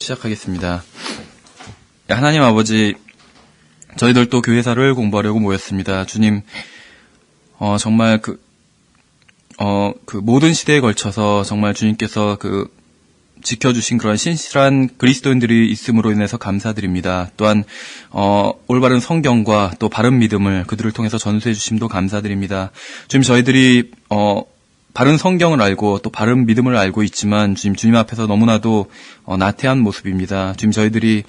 시작하겠습니다. 하나님 아버지, 저희들 또 교회사를 공부하려고 모였습니다. 주님, 정말 그 모든 시대에 걸쳐서 정말 주님께서 지켜주신 그런 신실한 그리스도인들이 있음으로 인해서 감사드립니다. 또한 올바른 성경과 또 바른 믿음을 그들을 통해서 전수해 주심도 감사드립니다. 주님, 저희들이 바른 성경을 알고 또 바른 믿음을 알고 있지만 주님 앞에서 너무나도 나태한 모습입니다. 주님, 저희들이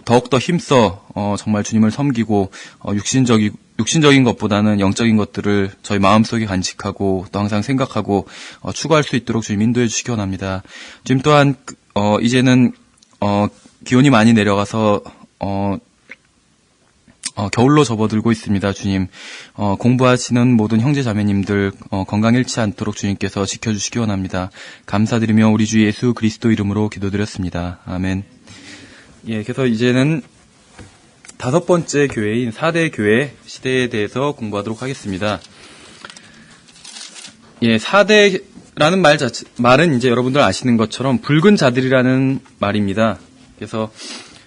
더욱더 힘써 정말 주님을 섬기고 육신적인 것보다는 영적인 것들을 저희 마음속에 간직하고 또 항상 생각하고 추구할 수 있도록 주님 인도해 주시기 원합니다. 주님, 또한 이제는 기온이 많이 내려가서 겨울로 접어들고 있습니다. 주님, 공부하시는 모든 형제 자매님들 건강 잃지 않도록 주님께서 지켜주시기 원합니다. 감사드리며 우리 주 예수 그리스도 이름으로 기도드렸습니다. 아멘. 예, 그래서 이제는 5번째 교회인 4대 교회 시대에 대해서 공부하도록 하겠습니다. 예, 4대라는 말은 이제 여러분들 아시는 것처럼 붉은 자들이라는 말입니다. 그래서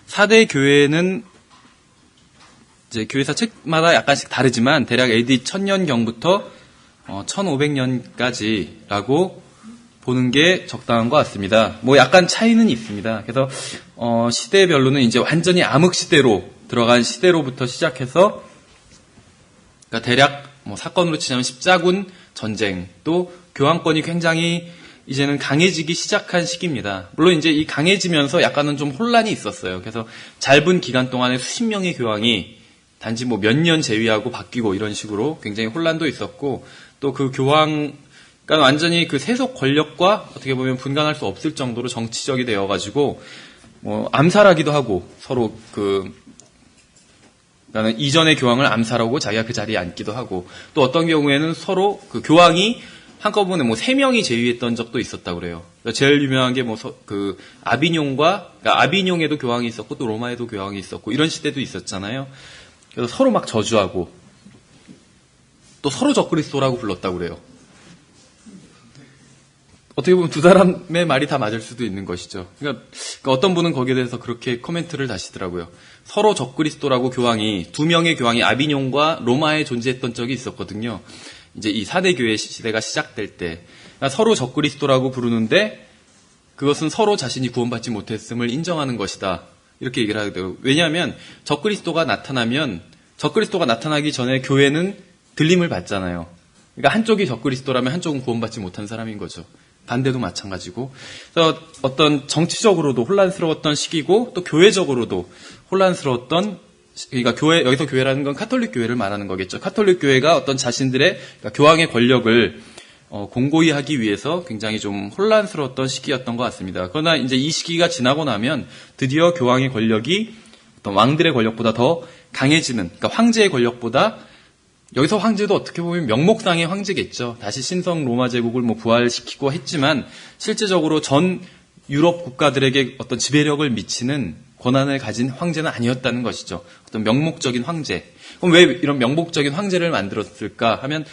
4대 교회는 이제 교회사 책마다 약간씩 다르지만 대략 AD 1000년경부터 1500년까지라고 보는 게 적당한 것 같습니다. 뭐 약간 차이는 있습니다. 그래서 시대별로는 이제 완전히 암흑 시대로 들어간 시대로부터 시작해서, 그러니까 대략 사건으로 치자면 십자군 전쟁, 또 교황권이 굉장히 이제는 강해지기 시작한 시기입니다. 물론 이제 이 강해지면서 약간은 좀 혼란이 있었어요. 그래서 짧은 기간 동안에 수십 명의 교황이 단지 몇 년 제위하고 바뀌고 이런 식으로 굉장히 혼란도 있었고, 또 그 교황, 그러니까 완전히 그 세속 권력과 어떻게 보면 분간할 수 없을 정도로 정치적이 되어가지고, 암살하기도 하고, 서로 그러니까 이전의 교황을 암살하고 자기가 그 자리에 앉기도 하고, 또 어떤 경우에는 서로 그 교황이 한꺼번에 3명이 제위했던 적도 있었다고 그래요. 그러니까 제일 유명한 게 아비뇽과, 그러니까 아비뇽에도 교황이 있었고, 또 로마에도 교황이 있었고, 이런 시대도 있었잖아요. 그래서 서로 막 저주하고, 또 서로 적그리스도라고 불렀다고 그래요. 어떻게 보면 두 사람의 말이 다 맞을 수도 있는 것이죠. 그러니까 어떤 분은 거기에 대해서 그렇게 코멘트를 다시더라고요. 서로 적그리스도라고 교황이, 2명의 교황이 아비뇽과 로마에 존재했던 적이 있었거든요. 이제 이 4대 교회 시대가 시작될 때. 그러니까 서로 적그리스도라고 부르는데 그것은 서로 자신이 구원받지 못했음을 인정하는 것이다. 이렇게 얘기를 하게 돼요. 왜냐하면 적그리스도가 나타나기 전에 교회는 들림을 받잖아요. 그러니까 한쪽이 적그리스도라면 한쪽은 구원받지 못한 사람인 거죠. 반대도 마찬가지고. 그래서 어떤 정치적으로도 혼란스러웠던 시기고, 또 교회적으로도 혼란스러웠던, 그러니까 여기서 교회라는 건 카톨릭 교회를 말하는 거겠죠. 카톨릭 교회가 어떤 자신들의, 그러니까 교황의 권력을 공고히 하기 위해서 굉장히 좀 혼란스러웠던 시기였던 것 같습니다. 그러나 이제 이 시기가 지나고 나면 드디어 교황의 권력이 어떤 왕들의 권력보다 더 강해지는, 그러니까 황제의 권력보다, 여기서 황제도 어떻게 보면 명목상의 황제겠죠. 다시 신성 로마 제국을 부활시키고 했지만 실제적으로 전 유럽 국가들에게 어떤 지배력을 미치는 권한을 가진 황제는 아니었다는 것이죠. 어떤 명목적인 황제. 그럼 왜 이런 명목적인 황제를 만들었을까 하면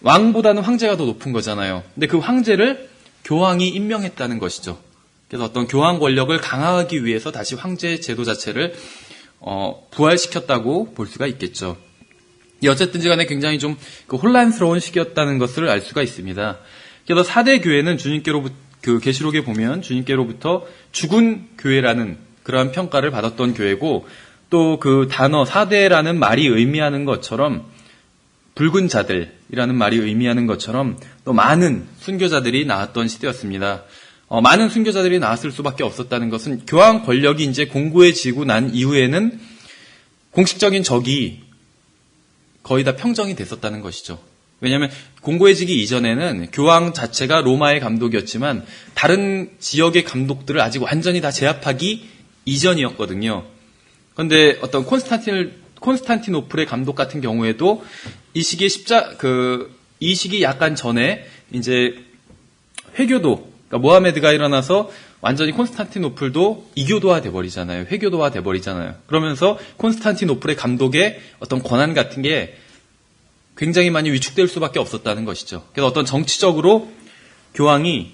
왕보다는 황제가 더 높은 거잖아요. 근데 그 황제를 교황이 임명했다는 것이죠. 그래서 어떤 교황 권력을 강화하기 위해서 다시 황제 제도 자체를 부활시켰다고 볼 수가 있겠죠. 어쨌든지 간에 굉장히 좀 혼란스러운 시기였다는 것을 알 수가 있습니다. 그래서 4대 교회는 계시록에 보면 주님께로부터 죽은 교회라는 그러한 평가를 받았던 교회고, 또 그 단어 4대라는 말이 의미하는 것처럼, 붉은 자들이라는 말이 의미하는 것처럼 또 많은 순교자들이 나왔던 시대였습니다. 많은 순교자들이 나왔을 수밖에 없었다는 것은 교황 권력이 이제 공고해지고 난 이후에는 공식적인 적이 거의 다 평정이 됐었다는 것이죠. 왜냐하면 공고해지기 이전에는 교황 자체가 로마의 감독이었지만 다른 지역의 감독들을 아직 완전히 다 제압하기 이전이었거든요. 그런데 어떤 콘스탄티노플의 감독 같은 경우에도 이 시기 약간 전에 이제 회교도, 그러니까 모하메드가 일어나서 완전히 콘스탄티노플도 이교도화 돼버리잖아요. 회교도화 돼버리잖아요. 그러면서 콘스탄티노플의 감독의 어떤 권한 같은 게 굉장히 많이 위축될 수밖에 없었다는 것이죠. 그래서 어떤 정치적으로 교황이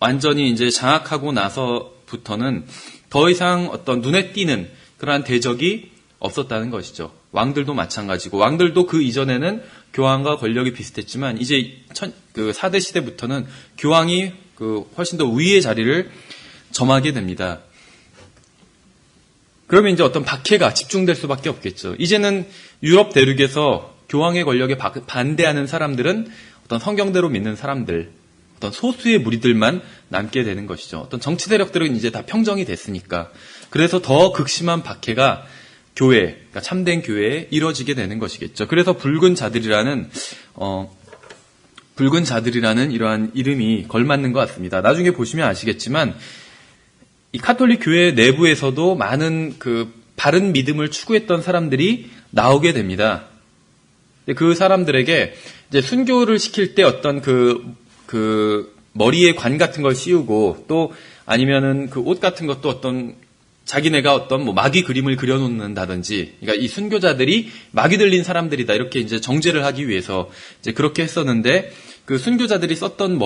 완전히 이제 장악하고 나서 시대부터는 더 이상 어떤 눈에 띄는 그러한 대적이 없었다는 것이죠. 왕들도 마찬가지고, 왕들도 그 이전에는 교황과 권력이 비슷했지만 이제 4대 시대부터는 교황이 훨씬 더 우위의 자리를 점하게 됩니다. 그러면 이제 어떤 박해가 집중될 수밖에 없겠죠. 이제는 유럽 대륙에서 교황의 권력에 반대하는 사람들은 어떤 성경대로 믿는 사람들, 어떤 소수의 무리들만 남게 되는 것이죠. 어떤 정치 세력들은 이제 다 평정이 됐으니까. 그래서 더 극심한 박해가 교회, 그러니까 참된 교회에 이뤄지게 되는 것이겠죠. 그래서 붉은 자들이라는 이러한 이름이 걸맞는 것 같습니다. 나중에 보시면 아시겠지만 이 카톨릭 교회 내부에서도 많은 바른 믿음을 추구했던 사람들이 나오게 됩니다. 그 사람들에게 이제 순교를 시킬 때 어떤 머리에 관 같은 걸 씌우고 또 아니면은 옷 같은 것도 어떤 자기네가 어떤 마귀 그림을 그려놓는다든지, 그러니까 이 순교자들이 마귀 들린 사람들이다 이렇게 이제 정죄를 하기 위해서 이제 그렇게 했었는데 그 순교자들이 썼던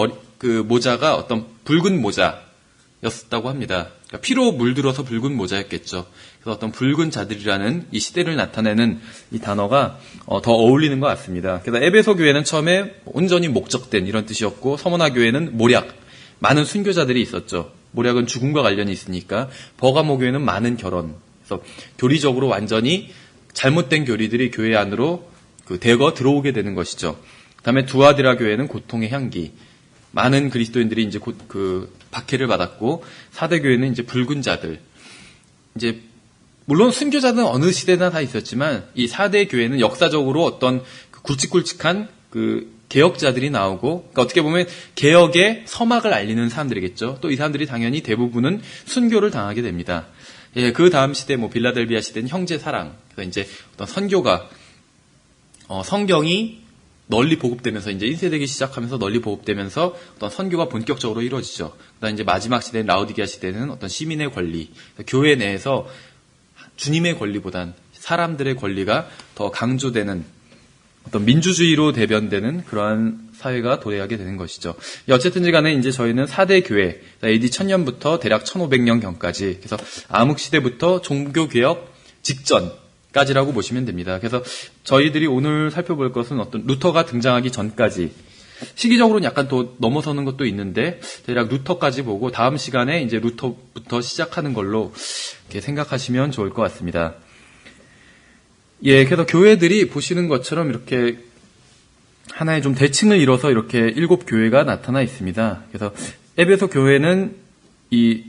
모자가 어떤 붉은 모자였다고 합니다. 그러니까 피로 물들어서 붉은 모자였겠죠. 그래서 어떤 붉은 자들이라는 이 시대를 나타내는 이 단어가 더 어울리는 것 같습니다. 그래서 에베소 교회는 처음에 온전히 목적된 이런 뜻이었고, 서머나 교회는 모략, 많은 순교자들이 있었죠. 모략은 죽음과 관련이 있으니까. 버가모 교회는 많은 결혼. 그래서 교리적으로 완전히 잘못된 교리들이 교회 안으로 대거 들어오게 되는 것이죠. 그다음에 두아디라 교회는 고통의 향기. 많은 그리스도인들이 이제 박해를 받았고, 사대 교회는 이제 붉은 자들. 이제 물론 순교자는 어느 시대나 다 있었지만 이 사대 교회는 역사적으로 어떤 굵직굵직한 개혁자들이 나오고, 그러니까 어떻게 보면 개혁의 서막을 알리는 사람들이겠죠. 또 이 사람들이 당연히 대부분은 순교를 당하게 됩니다. 예, 그 다음 시대, 빌라델비아 시대는 형제 사랑. 그래서 이제 어떤 선교가, 성경이 널리 보급되면서 이제 1세대기 시작하면서 널리 보급되면서 어떤 선교가 본격적으로 이루어지죠. 그다음 이제 마지막 시대인 라우디게아 시대는 어떤 시민의 권리, 교회 내에서 주님의 권리보단 사람들의 권리가 더 강조되는 어떤 민주주의로 대변되는 그러한 사회가 도래하게 되는 것이죠. 어쨌든지 간에 이제 저희는 4대 교회, AD 1000년부터 대략 1500년경까지, 그래서 암흑시대부터 종교개혁 직전까지라고 보시면 됩니다. 그래서 저희들이 오늘 살펴볼 것은 어떤 루터가 등장하기 전까지, 시기적으로는 약간 또 넘어서는 것도 있는데, 대략 루터까지 보고 다음 시간에 이제 루터부터 시작하는 걸로 이렇게 생각하시면 좋을 것 같습니다. 예, 그래서 교회들이 보시는 것처럼 이렇게 하나의 좀 대칭을 이뤄서 이렇게 7교회가 나타나 있습니다. 그래서 에베소 교회는 이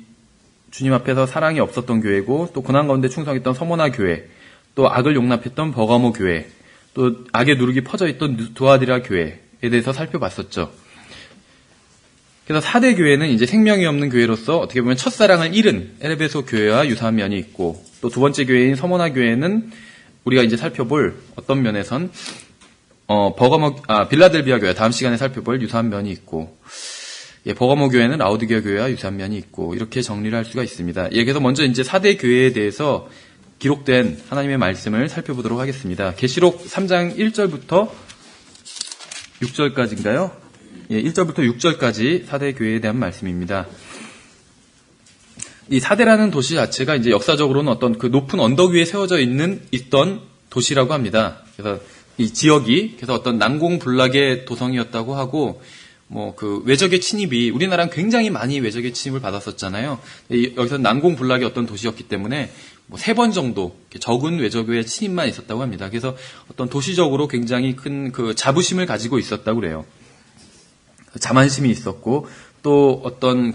주님 앞에서 사랑이 없었던 교회고, 또 고난 가운데 충성했던 서머나 교회, 또 악을 용납했던 버가모 교회, 또 악의 누룩이 퍼져 있던 두아디라 교회에 대해서 살펴봤었죠. 그래서 4대 교회는 이제 생명이 없는 교회로서 어떻게 보면 첫사랑을 잃은 에베소 교회와 유사한 면이 있고, 또 두 번째 교회인 서머나 교회는 우리가 이제 살펴볼 어떤 면에선 빌라델비아 교회, 다음 시간에 살펴볼 유사한 면이 있고, 예, 버가모 교회는 라우디게아 교회와 유사한 면이 있고, 이렇게 정리를 할 수가 있습니다. 예, 그래서 먼저 이제 4대 교회에 대해서 기록된 하나님의 말씀을 살펴보도록 하겠습니다. 계시록 3장 1절부터 6절까지인가요? 예, 1절부터 6절까지 4대 교회에 대한 말씀입니다. 이 사대라는 도시 자체가 이제 역사적으로는 어떤 높은 언덕 위에 세워져 있던 도시라고 합니다. 그래서 이 지역이 그래서 어떤 난공불락의 도성이었다고 하고, 외적의 침입이, 우리나라는 굉장히 많이 외적의 침입을 받았었잖아요. 여기서 난공불락의 어떤 도시였기 때문에 3번 정도 적은 외적의 침입만 있었다고 합니다. 그래서 어떤 도시적으로 굉장히 큰 자부심을 가지고 있었다고 그래요. 자만심이 있었고, 또 어떤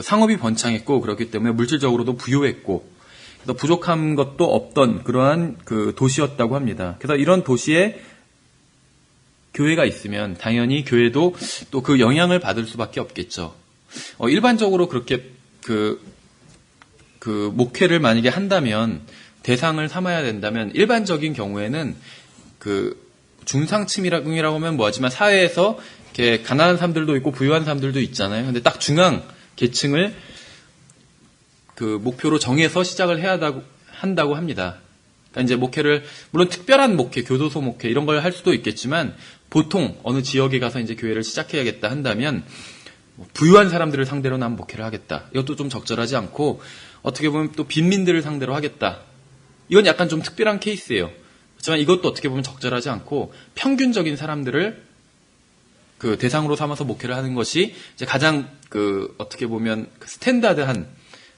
상업이 번창했고, 그렇기 때문에 물질적으로도 부유했고, 그래서 부족한 것도 없던 그러한 도시였다고 합니다. 그래서 이런 도시에 교회가 있으면 당연히 교회도 또 그 영향을 받을 수밖에 없겠죠. 일반적으로 그렇게 목회를 만약에 한다면, 대상을 삼아야 된다면, 일반적인 경우에는 중상층이라고 하면 뭐하지만 사회에서 이렇게 가난한 사람들도 있고 부유한 사람들도 있잖아요. 근데 딱 중앙 계층을 목표로 정해서 시작을 해야 한다고 합니다. 그러니까 이제 목회를, 물론 특별한 목회, 교도소 목회 이런 걸 할 수도 있겠지만, 보통 어느 지역에 가서 이제 교회를 시작해야겠다 한다면 부유한 사람들을 상대로 난 목회를 하겠다. 이것도 좀 적절하지 않고 어떻게 보면 또 빈민들을 상대로 하겠다. 이건 약간 좀 특별한 케이스예요. 하지만 이것도 어떻게 보면 적절하지 않고 평균적인 사람들을 그 대상으로 삼아서 목회를 하는 것이 이제 가장 어떻게 보면 스탠다드한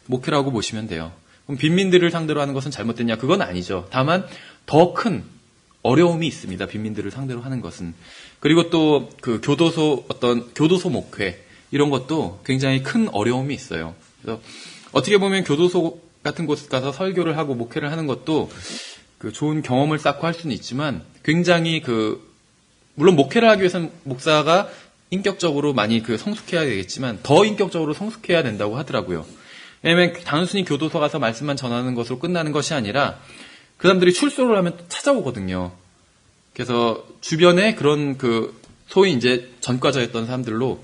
목회라고 보시면 돼요. 그럼 빈민들을 상대로 하는 것은 잘못됐냐? 그건 아니죠. 다만 더 큰 어려움이 있습니다. 빈민들을 상대로 하는 것은. 그리고 또 그 교도소 목회 이런 것도 굉장히 큰 어려움이 있어요. 그래서 어떻게 보면 교도소 같은 곳 가서 설교를 하고 목회를 하는 것도 그 좋은 경험을 쌓고 할 수는 있지만 굉장히 물론 목회를 하기 위해서는 목사가 인격적으로 많이 성숙해야 되겠지만 더 인격적으로 성숙해야 된다고 하더라고요. 왜냐면 단순히 교도소 가서 말씀만 전하는 것으로 끝나는 것이 아니라 그 사람들이 출소를 하면 또 찾아오거든요. 그래서 주변에 그런 소위 이제 전과자였던 사람들로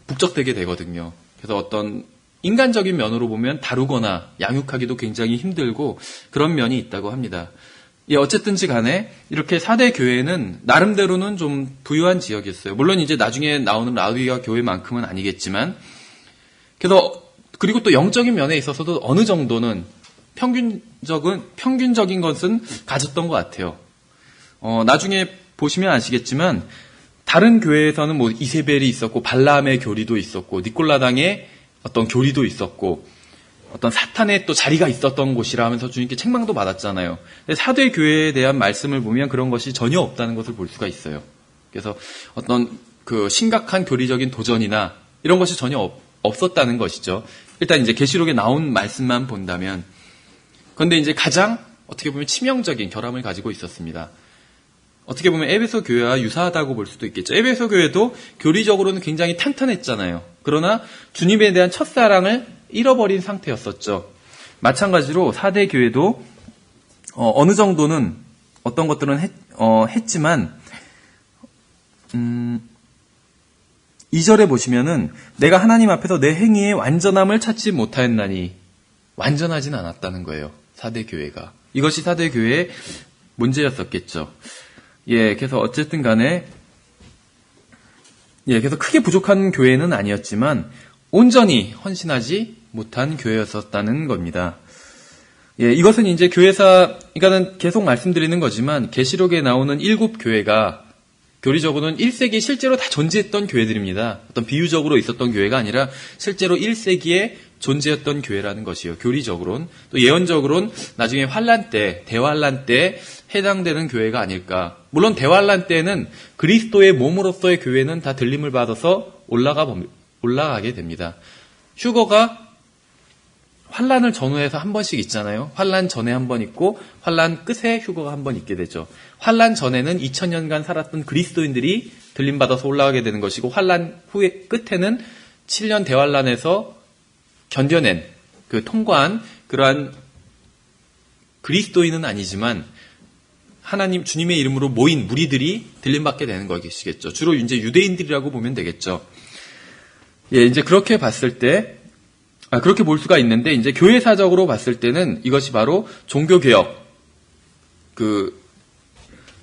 북적대게 되거든요. 그래서 어떤 인간적인 면으로 보면 다루거나 양육하기도 굉장히 힘들고 그런 면이 있다고 합니다. 예, 어쨌든지 간에 이렇게 4대 교회는 나름대로는 좀 부유한 지역이었어요. 물론 이제 나중에 나오는 라우디가 교회만큼은 아니겠지만 그리고 또 영적인 면에 있어서도 어느 정도는 평균적인 것은 가졌던 것 같아요. 나중에 보시면 아시겠지만 다른 교회에서는 뭐 이세벨이 있었고 발람의 교리도 있었고 니콜라당의 어떤 교리도 있었고 어떤 사탄의 또 자리가 있었던 곳이라 하면서 주님께 책망도 받았잖아요. 근데 4대 교회에 대한 말씀을 보면 그런 것이 전혀 없다는 것을 볼 수가 있어요. 그래서 어떤 심각한 교리적인 도전이나 이런 것이 전혀 없었다는 것이죠. 일단 이제 계시록에 나온 말씀만 본다면. 그런데 이제 가장 어떻게 보면 치명적인 결함을 가지고 있었습니다. 어떻게 보면 에베소 교회와 유사하다고 볼 수도 있겠죠. 에베소 교회도 교리적으로는 굉장히 탄탄했잖아요. 그러나 주님에 대한 첫사랑을 잃어버린 상태였었죠. 마찬가지로 4대 교회도 어느 정도는 어떤 것들은 했지만 2절에 보시면은 내가 하나님 앞에서 내 행위의 완전함을 찾지 못하였나니 완전하진 않았다는 거예요. 4대 교회가. 이것이 4대 교회의 문제였었겠죠. 예, 그래서 어쨌든 간에 그래서 크게 부족한 교회는 아니었지만 온전히 헌신하지 못한 교회였었다는 겁니다. 예, 이것은 이제 그러니까는 계속 말씀드리는 거지만 계시록에 나오는 7교회가 교리적으로는 1세기 실제로 다 존재했던 교회들입니다. 어떤 비유적으로 있었던 교회가 아니라 실제로 1세기에 존재했던 교회라는 것이요. 교리적으로는. 또 예언적으로는 나중에 대환란 때 해당되는 교회가 아닐까. 물론 대환란 때는 그리스도의 몸으로서의 교회는 다 들림을 받아서 올라가게 됩니다. 휴거가 환란을 전후해서 한 번씩 있잖아요. 환란 전에 한 번 있고 환란 끝에 휴거가 한 번 있게 되죠. 환란 전에는 2000년간 살았던 그리스도인들이 들림받아서 올라가게 되는 것이고 환란 후에 끝에는 7년 대환란에서 견뎌낸 통과한 그러한 그리스도인은 아니지만 하나님 주님의 이름으로 모인 무리들이 들림받게 되는 것이겠죠. 주로 이제 유대인들이라고 보면 되겠죠. 예, 이제 그렇게 봤을 때 그렇게 볼 수가 있는데 이제 교회사적으로 봤을 때는 이것이 바로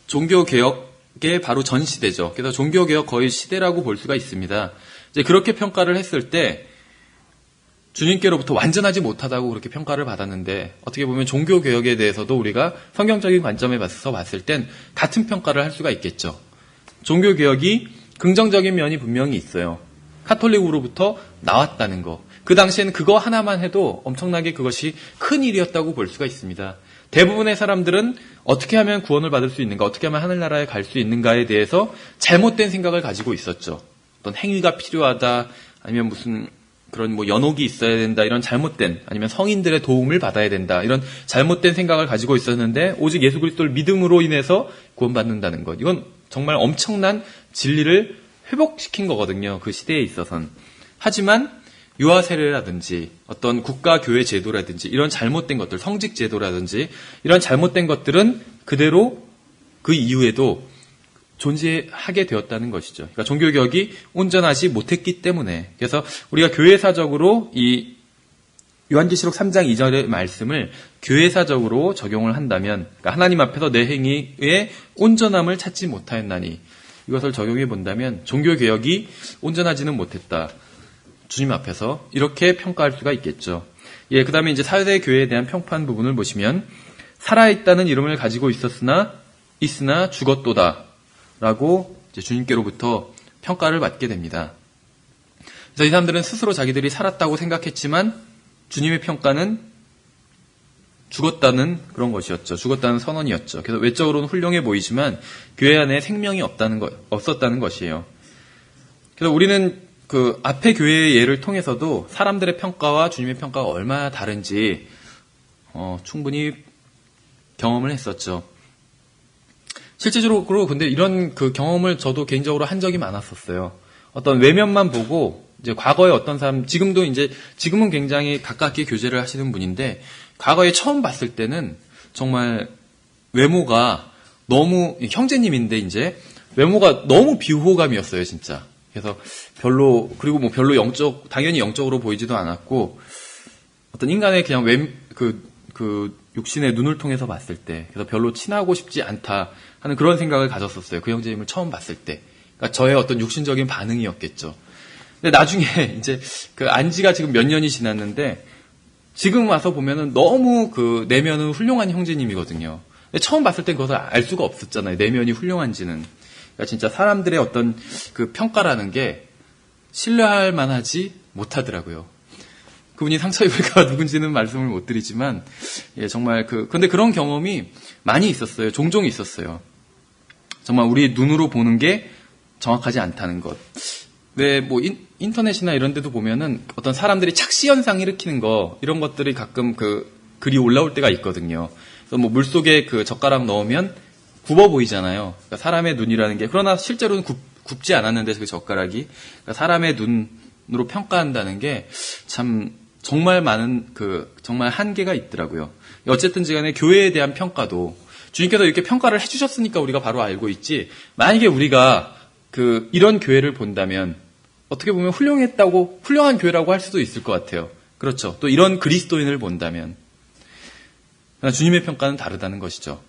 종교개혁의 바로 전 시대죠. 그래서 종교개혁 거의 시대라고 볼 수가 있습니다. 이제 그렇게 평가를 했을 때 주님께로부터 완전하지 못하다고 그렇게 평가를 받았는데 어떻게 보면 종교개혁에 대해서도 우리가 성경적인 관점에 맞서 봤을 땐 같은 평가를 할 수가 있겠죠. 종교개혁이 긍정적인 면이 분명히 있어요. 카톨릭으로부터 나왔다는 거. 그 당시에는 그거 하나만 해도 엄청나게 그것이 큰 일이었다고 볼 수가 있습니다. 대부분의 사람들은 어떻게 하면 구원을 받을 수 있는가, 어떻게 하면 하늘나라에 갈 수 있는가에 대해서 잘못된 생각을 가지고 있었죠. 어떤 행위가 필요하다, 아니면 무슨 그런 연옥이 있어야 된다, 이런 잘못된, 아니면 성인들의 도움을 받아야 된다, 이런 잘못된 생각을 가지고 있었는데 오직 예수 그리스도를 믿음으로 인해서 구원받는다는 것. 이건 정말 엄청난 진리를 회복시킨 거거든요. 그 시대에 있어서는. 하지만 유아 세례라든지 어떤 국가 교회 제도라든지 이런 잘못된 것들, 성직 제도라든지 이런 잘못된 것들은 그대로 그 이후에도 존재하게 되었다는 것이죠. 그러니까 종교개혁이 온전하지 못했기 때문에. 그래서 우리가 교회사적으로 이 요한계시록 3장 2절의 말씀을 교회사적으로 적용을 한다면, 그러니까 하나님 앞에서 내 행위의 온전함을 찾지 못하였나니, 이것을 적용해 본다면 종교개혁이 온전하지는 못했다. 주님 앞에서 이렇게 평가할 수가 있겠죠. 예, 그 다음에 이제 사대교회에 대한 평판 부분을 보시면 살아있다는 이름을 가지고 있으나 죽었도다 라고 이제 주님께로부터 평가를 받게 됩니다. 그래서 이 사람들은 스스로 자기들이 살았다고 생각했지만 주님의 평가는 죽었다는 그런 것이었죠. 죽었다는 선언이었죠. 그래서 외적으로는 훌륭해 보이지만 교회 안에 생명이 없었다는 것이에요. 그래서 우리는 그 앞에 교회의 예를 통해서도 사람들의 평가와 주님의 평가가 얼마나 다른지 충분히 경험을 했었죠. 실제적으로 근데 이런 그 경험을 저도 개인적으로 한 적이 많았었어요. 어떤 외면만 보고 이제 과거에 어떤 사람 지금은 굉장히 가깝게 교제를 하시는 분인데 과거에 처음 봤을 때는 정말 외모가 너무 형제님인데 이제 외모가 너무 비호감이었어요, 진짜. 그래서 그리고 뭐 별로 당연히 영적으로 보이지도 않았고 어떤 인간의 그냥 육신의 눈을 통해서 봤을 때 그래서 별로 친하고 싶지 않다 하는 그런 생각을 가졌었어요. 그 형제님을 처음 봤을 때. 그러니까 저의 어떤 육신적인 반응이었겠죠. 근데 나중에 이제 그 안지가 지금 몇 년이 지났는데 지금 와서 보면은 너무 그 내면은 훌륭한 형제님이거든요. 근데 처음 봤을 땐 그것을 알 수가 없었잖아요. 내면이 훌륭한지는. 그러니까 진짜 사람들의 어떤 그 평가라는 게 신뢰할 만하지 못하더라고요. 그분이 상처 입을까 누군지는 말씀을 못 드리지만, 예, 정말 근데 그런 경험이 많이 있었어요. 종종 있었어요. 정말 우리 눈으로 보는 게 정확하지 않다는 것. 네, 뭐, 인터넷이나 이런 데도 보면은 어떤 사람들이 착시 현상 일으키는 이런 것들이 가끔 글이 올라올 때가 있거든요. 그래서 뭐 물속에 그 젓가락 넣으면 굽어 보이잖아요. 그러니까 사람의 눈이라는 게, 그러나 실제로는 굽지 않았는데 그 젓가락이. 그러니까 사람의 눈으로 평가한다는 게 참, 정말 많은 정말 한계가 있더라고요. 어쨌든지 간에 교회에 대한 평가도 주님께서 이렇게 평가를 해주셨으니까 우리가 바로 알고 있지, 만약에 우리가 이런 교회를 본다면 어떻게 보면 훌륭한 교회라고 할 수도 있을 것 같아요. 그렇죠. 또 이런 그리스도인을 본다면. 주님의 평가는 다르다는 것이죠.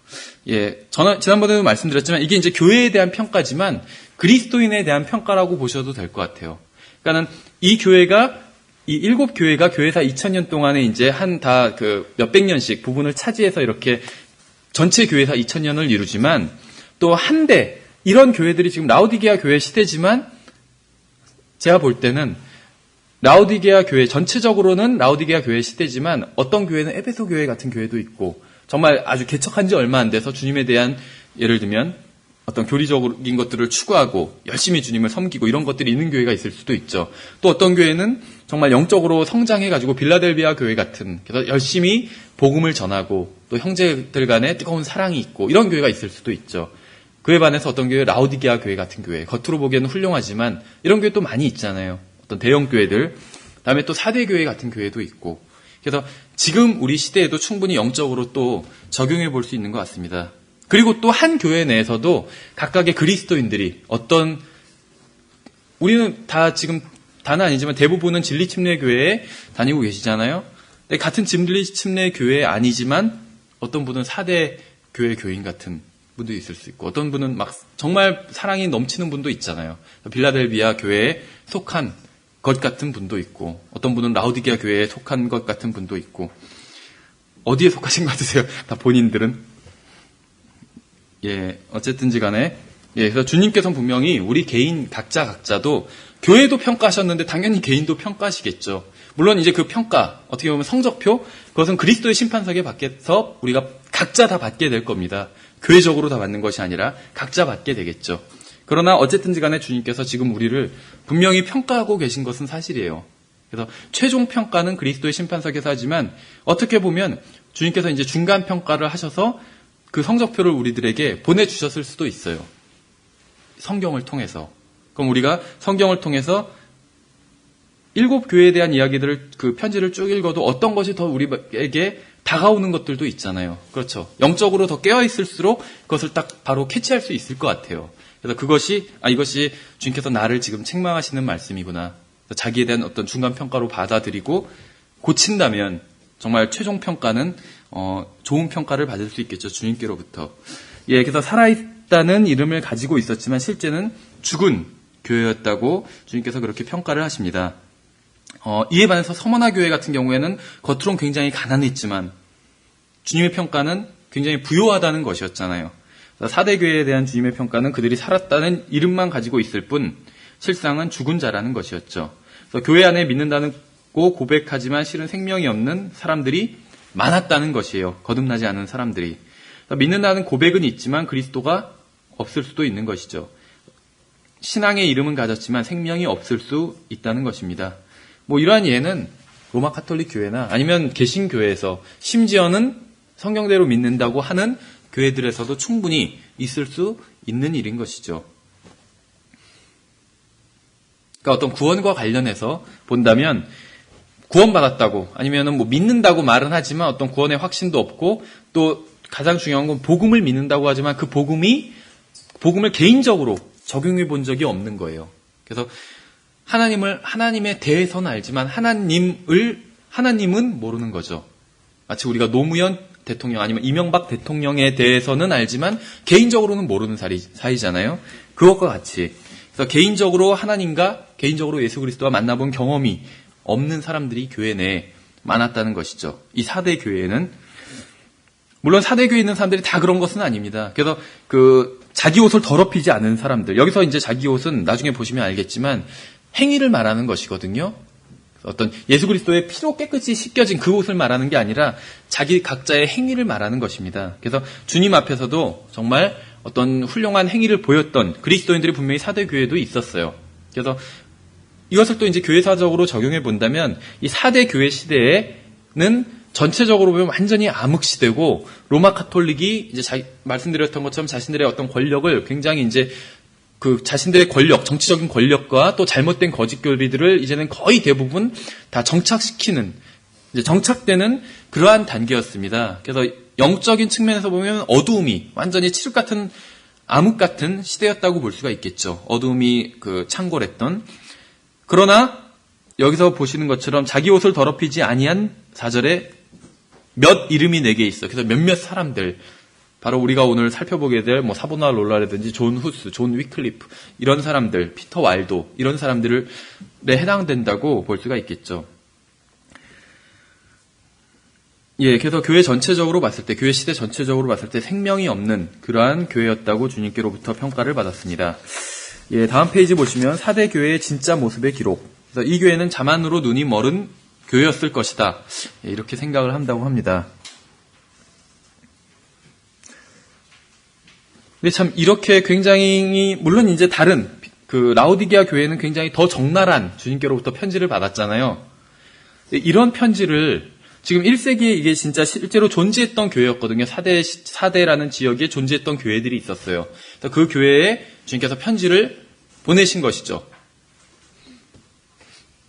예. 지난번에도 말씀드렸지만 이게 이제 교회에 대한 평가지만 그리스도인에 대한 평가라고 보셔도 될 것 같아요. 그러니까는 이 7교회가 교회사 2000년 동안에 이제 몇백 년씩 부분을 차지해서 이렇게 전체 교회사 2000년을 이루지만 또 이런 교회들이 지금 라오디게아 교회 시대지만 제가 볼 때는 라오디게아 교회 전체적으로는 라오디게아 교회 시대지만 어떤 교회는 에베소 교회 같은 교회도 있고 정말 아주 개척한 지 얼마 안 돼서 주님에 대한 예를 들면 어떤 교리적인 것들을 추구하고 열심히 주님을 섬기고 이런 것들이 있는 교회가 있을 수도 있죠. 또 어떤 교회는 정말 영적으로 성장해가지고 빌라델비아 교회 같은 그래서 열심히 복음을 전하고 또 형제들 간에 뜨거운 사랑이 있고 이런 교회가 있을 수도 있죠. 그에 반해서 어떤 교회 라오디게아 교회 같은 교회 겉으로 보기에는 훌륭하지만 이런 교회 또 많이 있잖아요. 어떤 대형 교회들 그다음에 또 4대 교회 같은 교회도 있고 그래서 지금 우리 시대에도 충분히 영적으로 또 적용해 볼 수 있는 것 같습니다. 그리고 또 한 교회 내에서도 각각의 그리스도인들이 우리는 다는 아니지만 대부분은 진리침례교회에 다니고 계시잖아요. 같은 진리침례교회 아니지만 어떤 분은 4대 교회 교인 같은 분도 있을 수 있고 어떤 분은 막 정말 사랑이 넘치는 분도 있잖아요. 빌라델비아 교회에 속한 것 같은 분도 있고 어떤 분은 라오디게아 교회에 속한 것 같은 분도 있고 어디에 속하신 것 같으세요? 다 본인들은? 예, 어쨌든지 간에 예, 그래서 주님께서는 분명히 우리 개인 각자도 교회도 평가하셨는데 당연히 개인도 평가하시겠죠. 물론 이제 그 평가 어떻게 보면 성적표 그것은 그리스도의 심판석에 밖에서 우리가 각자 다 받게 될 겁니다. 교회적으로 다 받는 것이 아니라 각자 받게 되겠죠. 그러나 어쨌든지 간에 주님께서 지금 우리를 분명히 평가하고 계신 것은 사실이에요. 그래서 최종 평가는 그리스도의 심판석에서 하지만 어떻게 보면 주님께서 이제 중간 평가를 하셔서 그 성적표를 우리들에게 보내주셨을 수도 있어요. 성경을 통해서. 그럼 우리가 성경을 통해서 7교회에 대한 이야기들을 편지를 쭉 읽어도 어떤 것이 더 우리에게 다가오는 것들도 있잖아요. 그렇죠. 영적으로 더 깨어있을수록 그것을 딱 바로 캐치할 수 있을 것 같아요. 그래서 이것이 주님께서 나를 지금 책망하시는 말씀이구나. 자기에 대한 어떤 중간 평가로 받아들이고 고친다면 정말 최종 평가는 좋은 평가를 받을 수 있겠죠. 주님께로부터. 예, 그래서 살았다는 이름을 가지고 있었지만 실제는 죽은 교회였다고 주님께서 그렇게 평가를 하십니다. 이에 반해서 서머나 교회 같은 경우에는 겉으론 굉장히 가난했지만 주님의 평가는 굉장히 부요하다는 것이었잖아요. 사대 교회에 대한 주님의 평가는 그들이 살았다는 이름만 가지고 있을 뿐 실상은 죽은 자라는 것이었죠. 그래서 교회 안에 믿는다고 고백하지만 실은 생명이 없는 사람들이 많았다는 것이에요. 거듭나지 않은 사람들이. 믿는다는 고백은 있지만 그리스도가 없을 수도 있는 것이죠. 신앙의 이름은 가졌지만 생명이 없을 수 있다는 것입니다. 이러한 예는 로마 카톨릭 교회나 아니면 개신교회에서 심지어는 성경대로 믿는다고 하는 교회들에서도 충분히 있을 수 있는 일인 것이죠. 그러니까 어떤 구원과 관련해서 본다면 구원받았다고 아니면은 믿는다고 말은 하지만 어떤 구원의 확신도 없고 또 가장 중요한 건 복음을 믿는다고 하지만 그 복음을 개인적으로 적용해 본 적이 없는 거예요. 그래서 하나님에 대해서는 알지만 하나님은 모르는 거죠. 마치 우리가 노무현 대통령 아니면 이명박 대통령에 대해서는 알지만 개인적으로는 모르는 사이잖아요. 그것과 같이. 그래서 개인적으로 하나님과 개인적으로 예수 그리스도와 만나본 경험이 없는 사람들이 교회 내에 많았다는 것이죠. 이 4대 교회에는 물론 4대 교회에 있는 사람들이 다 그런 것은 아닙니다. 그래서 자기 옷을 더럽히지 않은 사람들. 여기서 이제 자기 옷은 나중에 보시면 알겠지만 행위를 말하는 것이거든요. 어떤 예수 그리스도의 피로 깨끗이 씻겨진 그 옷을 말하는 게 아니라 자기 각자의 행위를 말하는 것입니다. 그래서 주님 앞에서도 정말 어떤 훌륭한 행위를 보였던 그리스도인들이 분명히 4대 교회도 있었어요. 그래서 이것을 또 이제 교회사적으로 적용해 본다면 이 4대 교회 시대에는 전체적으로 보면 완전히 암흑시대고 로마 카톨릭이 이제 말씀드렸던 것처럼 자신들의 어떤 권력을 굉장히 이제 자신들의 권력, 정치적인 권력과 또 잘못된 거짓 교리들을 이제는 거의 대부분 다 정착시키는, 이제 정착되는 그러한 단계였습니다. 그래서 영적인 측면에서 보면 어두움이 완전히 칠흑 같은, 암흑 같은 시대였다고 볼 수가 있겠죠. 어두움이 창궐했던. 그러나 여기서 보시는 것처럼 자기 옷을 더럽히지 아니한 4절에 몇 이름이 내게 있어. 그래서 몇몇 사람들, 바로 우리가 오늘 살펴보게 될 사보나 롤라라든지 존 후스, 존 위클리프 이런 사람들, 피터 왈도 이런 사람들에 해당된다고 볼 수가 있겠죠. 예, 그래서 교회 전체적으로 봤을 때, 교회 시대 전체적으로 봤을 때 생명이 없는 그러한 교회였다고 주님께로부터 평가를 받았습니다. 예, 다음 페이지 보시면 4대 교회의 진짜 모습의 기록. 그래서 이 교회는 자만으로 눈이 멀은 교회였을 것이다. 예, 이렇게 생각을 한다고 합니다. 근데 참 이렇게 굉장히 물론 이제 다른 라오디게아 교회는 굉장히 더 적나라한 주님께로부터 편지를 받았잖아요. 이런 편지를 지금 1세기에 이게 진짜 실제로 존재했던 교회였거든요. 4대라는 지역에 존재했던 교회들이 있었어요. 그래서 그 교회에 주님께서 편지를 보내신 것이죠.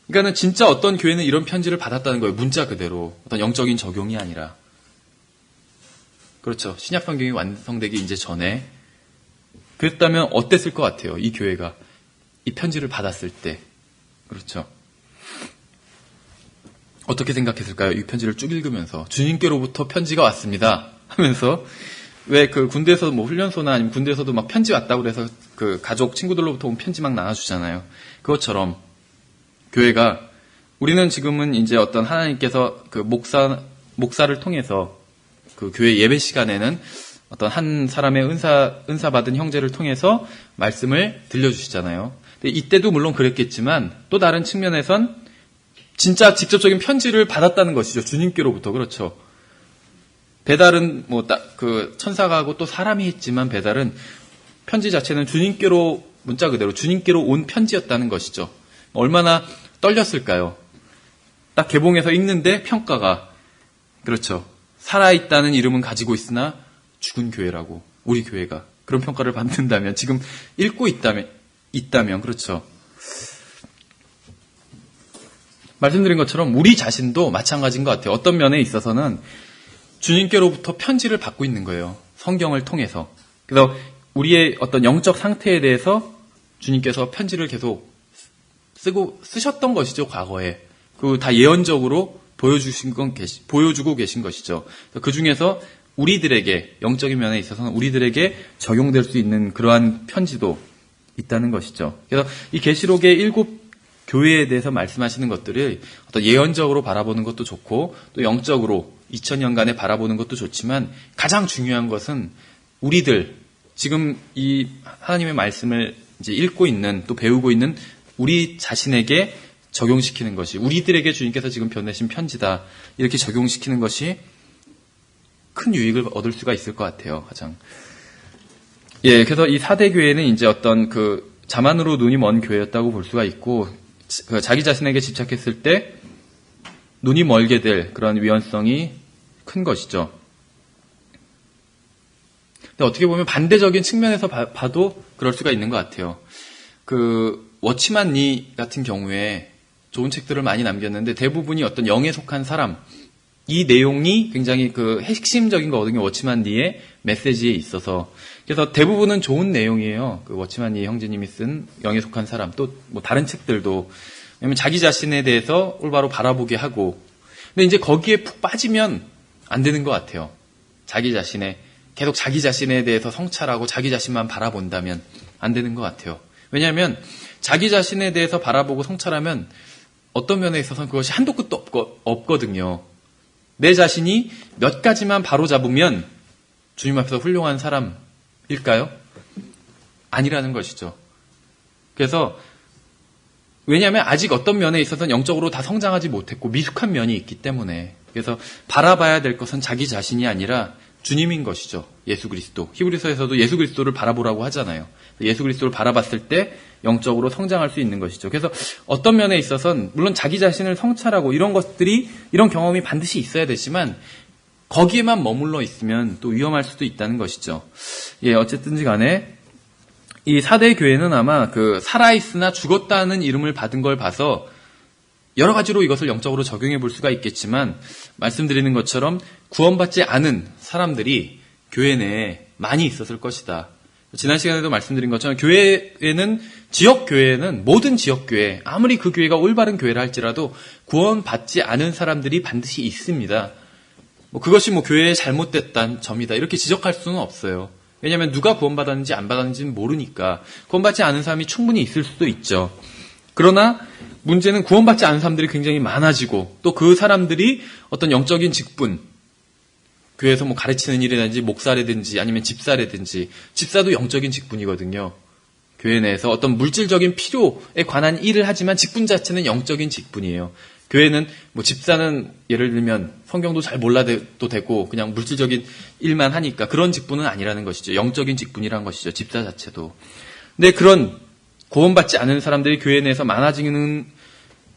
그러니까는 진짜 어떤 교회는 이런 편지를 받았다는 거예요. 문자 그대로. 어떤 영적인 적용이 아니라. 그렇죠. 신약 성경이 완성되기 이제 전에. 그랬다면 어땠을 것 같아요? 이 교회가 이 편지를 받았을 때. 그렇죠. 어떻게 생각했을까요? 이 편지를 쭉 읽으면서 주님께로부터 편지가 왔습니다 하면서 왜 군대에서 훈련소나 아니면 군대에서도 막 편지 왔다고 그래서 가족 친구들로부터 온 편지 막 나눠주잖아요. 그것처럼 교회가 우리는 지금은 이제 어떤 하나님께서 목사를 통해서 교회 예배 시간에는 어떤 한 사람의 은사 받은 형제를 통해서 말씀을 들려주시잖아요. 근데 이때도 물론 그랬겠지만 또 다른 측면에선 진짜 직접적인 편지를 받았다는 것이죠. 주님께로부터. 그렇죠. 배달은 천사가 하고 또 사람이 했지만 배달은 편지 자체는 주님께로 문자 그대로 주님께로 온 편지였다는 것이죠. 얼마나 떨렸을까요? 딱 개봉해서 읽는데 평가가 그렇죠. 살아있다는 이름은 가지고 있으나 죽은 교회라고. 우리 교회가 그런 평가를 받는다면 지금 읽고 있다면 그렇죠. 말씀드린 것처럼 우리 자신도 마찬가지인 것 같아요. 어떤 면에 있어서는 주님께로부터 편지를 받고 있는 거예요. 성경을 통해서. 그래서 우리의 어떤 영적 상태에 대해서 주님께서 편지를 계속 쓰셨던 것이죠, 과거에. 다 예언적으로 보여주고 계신 것이죠. 그 중에서 우리들에게, 영적인 면에 있어서는 우리들에게 적용될 수 있는 그러한 편지도 있다는 것이죠. 그래서 이 계시록의 7 교회에 대해서 말씀하시는 것들을 어떤 예언적으로 바라보는 것도 좋고 또 영적으로 2000년간에 바라보는 것도 좋지만 가장 중요한 것은 우리들 지금 이 하나님의 말씀을 이제 읽고 있는 또 배우고 있는 우리 자신에게 적용시키는 것이 우리들에게 주님께서 지금 보내신 편지다 이렇게 적용시키는 것이 큰 유익을 얻을 수가 있을 것 같아요. 가장 그래서 이 4대 교회는 이제 어떤 그 자만으로 눈이 먼 교회였다고 볼 수가 있고 자기 자신에게 집착했을 때 눈이 멀게 될 그런 위헌성이 큰 것이죠. 근데 어떻게 보면 반대적인 측면에서 봐도 그럴 수가 있는 것 같아요. 그 워치만 리 같은 경우에 좋은 책들을 많이 남겼는데 대부분이 어떤 영에 속한 사람 이 내용이 굉장히 그 핵심적인 거거든요. 워치만 리의 메시지에 있어서. 그래서 대부분은 좋은 내용이에요. 그 워치만 리 형제님이 쓴 영에 속한 사람 또 뭐 다른 책들도 왜냐면 자기 자신에 대해서 올바로 바라보게 하고 근데 이제 거기에 푹 빠지면 안 되는 것 같아요. 계속 자기 자신에 대해서 성찰하고 자기 자신만 바라본다면 안 되는 것 같아요. 왜냐하면 자기 자신에 대해서 바라보고 성찰하면 어떤 면에 있어서는 그것이 한도 끝도 없거든요. 내 자신이 몇 가지만 바로 잡으면 주님 앞에서 훌륭한 사람일까요? 아니라는 것이죠. 그래서 왜냐하면 아직 어떤 면에 있어서는 영적으로 다 성장하지 못했고 미숙한 면이 있기 때문에 그래서 바라봐야 될 것은 자기 자신이 아니라 주님인 것이죠. 예수 그리스도. 히브리서에서도 예수 그리스도를 바라보라고 하잖아요. 예수 그리스도를 바라봤을 때 영적으로 성장할 수 있는 것이죠. 그래서 어떤 면에 있어서는 물론 자기 자신을 성찰하고 이런 것들이 이런 경험이 반드시 있어야 되지만 거기에만 머물러 있으면 또 위험할 수도 있다는 것이죠. 어쨌든지 간에 이 4대 교회는 아마 그 살아있으나 죽었다는 이름을 받은 걸 봐서 여러 가지로 이것을 영적으로 적용해 볼 수가 있겠지만 말씀드리는 것처럼 구원받지 않은 사람들이 교회 내에 많이 있었을 것이다. 지난 시간에도 말씀드린 것처럼 지역교회에는 모든 지역교회 아무리 그 교회가 올바른 교회라 할지라도 구원받지 않은 사람들이 반드시 있습니다. 그것이 교회의 잘못됐다는 점이다 이렇게 지적할 수는 없어요. 왜냐하면 누가 구원받았는지 안 받았는지는 모르니까 구원받지 않은 사람이 충분히 있을 수도 있죠. 그러나 문제는 구원받지 않은 사람들이 굉장히 많아지고 또 그 사람들이 어떤 영적인 직분 교회에서 가르치는 일이라든지 목사라든지 아니면 집사라든지 집사도 영적인 직분이거든요. 교회 내에서 어떤 물질적인 필요에 관한 일을 하지만 직분 자체는 영적인 직분이에요. 교회는 집사는 예를 들면 성경도 잘 몰라도 되고 그냥 물질적인 일만 하니까 그런 직분은 아니라는 것이죠. 영적인 직분이라는 것이죠. 집사 자체도. 근데 그런 구원받지 않은 사람들이 교회 내에서 많아지는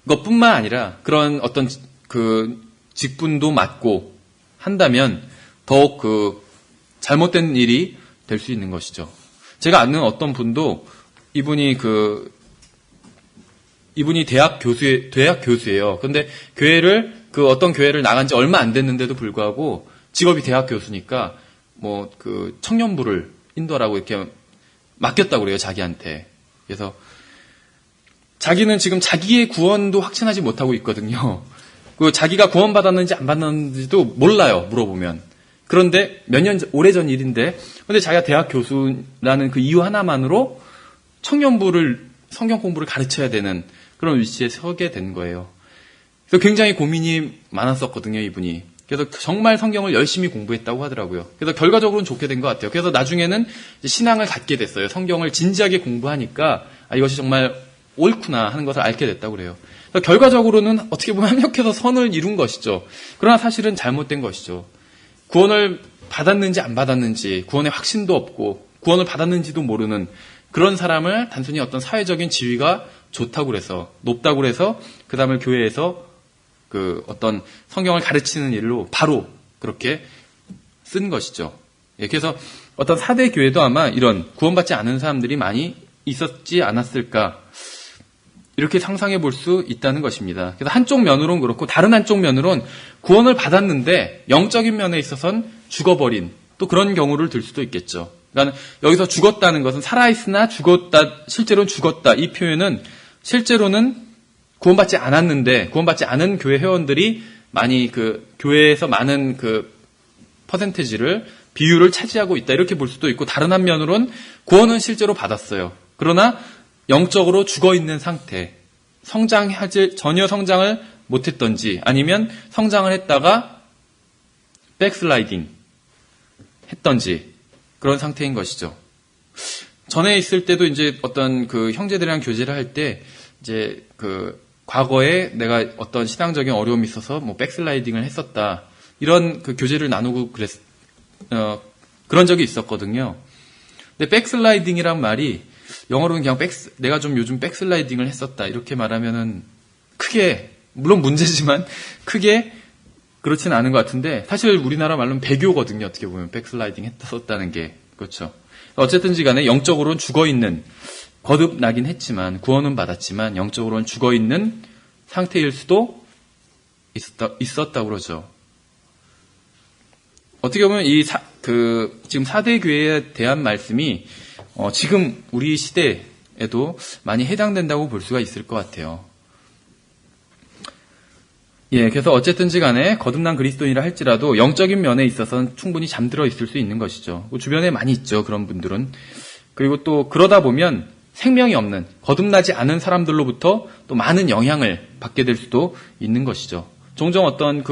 것뿐만 아니라 그런 어떤 그 직분도 맡고 한다면 더욱 그 잘못된 일이 될 수 있는 것이죠. 제가 아는 어떤 분도 이분이 대학 교수예요. 그런데 어떤 교회를 나간 지 얼마 안 됐는데도 불구하고 직업이 대학 교수니까 그 청년부를 인도하라고 이렇게 맡겼다고 그래요, 자기한테. 그래서 자기는 지금 자기의 구원도 확신하지 못하고 있거든요. 자기가 구원받았는지 안 받았는지도 몰라요, 물어보면. 그런데 오래전 일인데, 근데 자기가 대학 교수라는 그 이유 하나만으로 청년부를, 성경 공부를 가르쳐야 되는 그런 위치에 서게 된 거예요. 그래서 굉장히 고민이 많았었거든요, 이분이. 그래서 정말 성경을 열심히 공부했다고 하더라고요. 그래서 결과적으로는 좋게 된 것 같아요. 그래서 나중에는 신앙을 갖게 됐어요. 성경을 진지하게 공부하니까 이것이 정말 옳구나 하는 것을 알게 됐다고 그래요. 그래서 결과적으로는 어떻게 보면 합력해서 선을 이룬 것이죠. 그러나 사실은 잘못된 것이죠. 구원을 받았는지 안 받았는지, 구원의 확신도 없고 구원을 받았는지도 모르는 그런 사람을 단순히 어떤 사회적인 지위가 좋다고 그래서, 높다고 그래서 그 다음에 교회에서 그 어떤 성경을 가르치는 일로 바로 그렇게 쓴 것이죠. 그래서 어떤 4대 교회도 아마 이런 구원받지 않은 사람들이 많이 있었지 않았을까 이렇게 상상해 볼 수 있다는 것입니다. 그래서 한쪽 면으로는 그렇고 다른 한쪽 면으로는 구원을 받았는데 영적인 면에 있어서는 죽어버린 또 그런 경우를 들 수도 있겠죠. 그러니까 여기서 죽었다는 것은 살아있으나 죽었다, 실제로는 죽었다. 이 표현은 실제로는 구원받지 않았는데 구원받지 않은 교회 회원들이 많이 그 교회에서 많은 그 퍼센테지를 비율을 차지하고 있다 이렇게 볼 수도 있고 다른 한면으로는 구원은 실제로 받았어요. 그러나 영적으로 죽어있는 상태, 전혀 성장을 못했던지 아니면 성장을 했다가 백슬라이딩 했던지 그런 상태인 것이죠. 전에 있을 때도 이제 어떤 그 형제들이랑 교제를 할 때 이제 그 과거에 내가 어떤 신앙적인 어려움이 있어서 뭐 백슬라이딩을 했었다 이런 그 교제를 나누고 그런 적이 있었거든요. 근데 백슬라이딩이란 말이 영어로는 그냥 내가 좀 요즘 백슬라이딩을 했었다 이렇게 말하면은 크게 물론 문제지만 크게 그렇진 않은 것 같은데 사실 우리나라 말로는 배교거든요. 어떻게 보면 백슬라이딩 했었다는 게 그렇죠. 어쨌든지 간에 영적으로는 죽어있는 거듭나긴 했지만 구원은 받았지만 영적으로는 죽어있는 상태일 수도 있었다고 그러죠. 어떻게 보면 지금 4대 교회에 대한 말씀이 지금 우리 시대에도 많이 해당된다고 볼 수가 있을 것 같아요. 예, 그래서 어쨌든지 간에 거듭난 그리스도인이라 할지라도 영적인 면에 있어서는 충분히 잠들어 있을 수 있는 것이죠. 주변에 많이 있죠, 그런 분들은. 그리고 또 그러다 보면 생명이 없는, 거듭나지 않은 사람들로부터 또 많은 영향을 받게 될 수도 있는 것이죠. 종종 어떤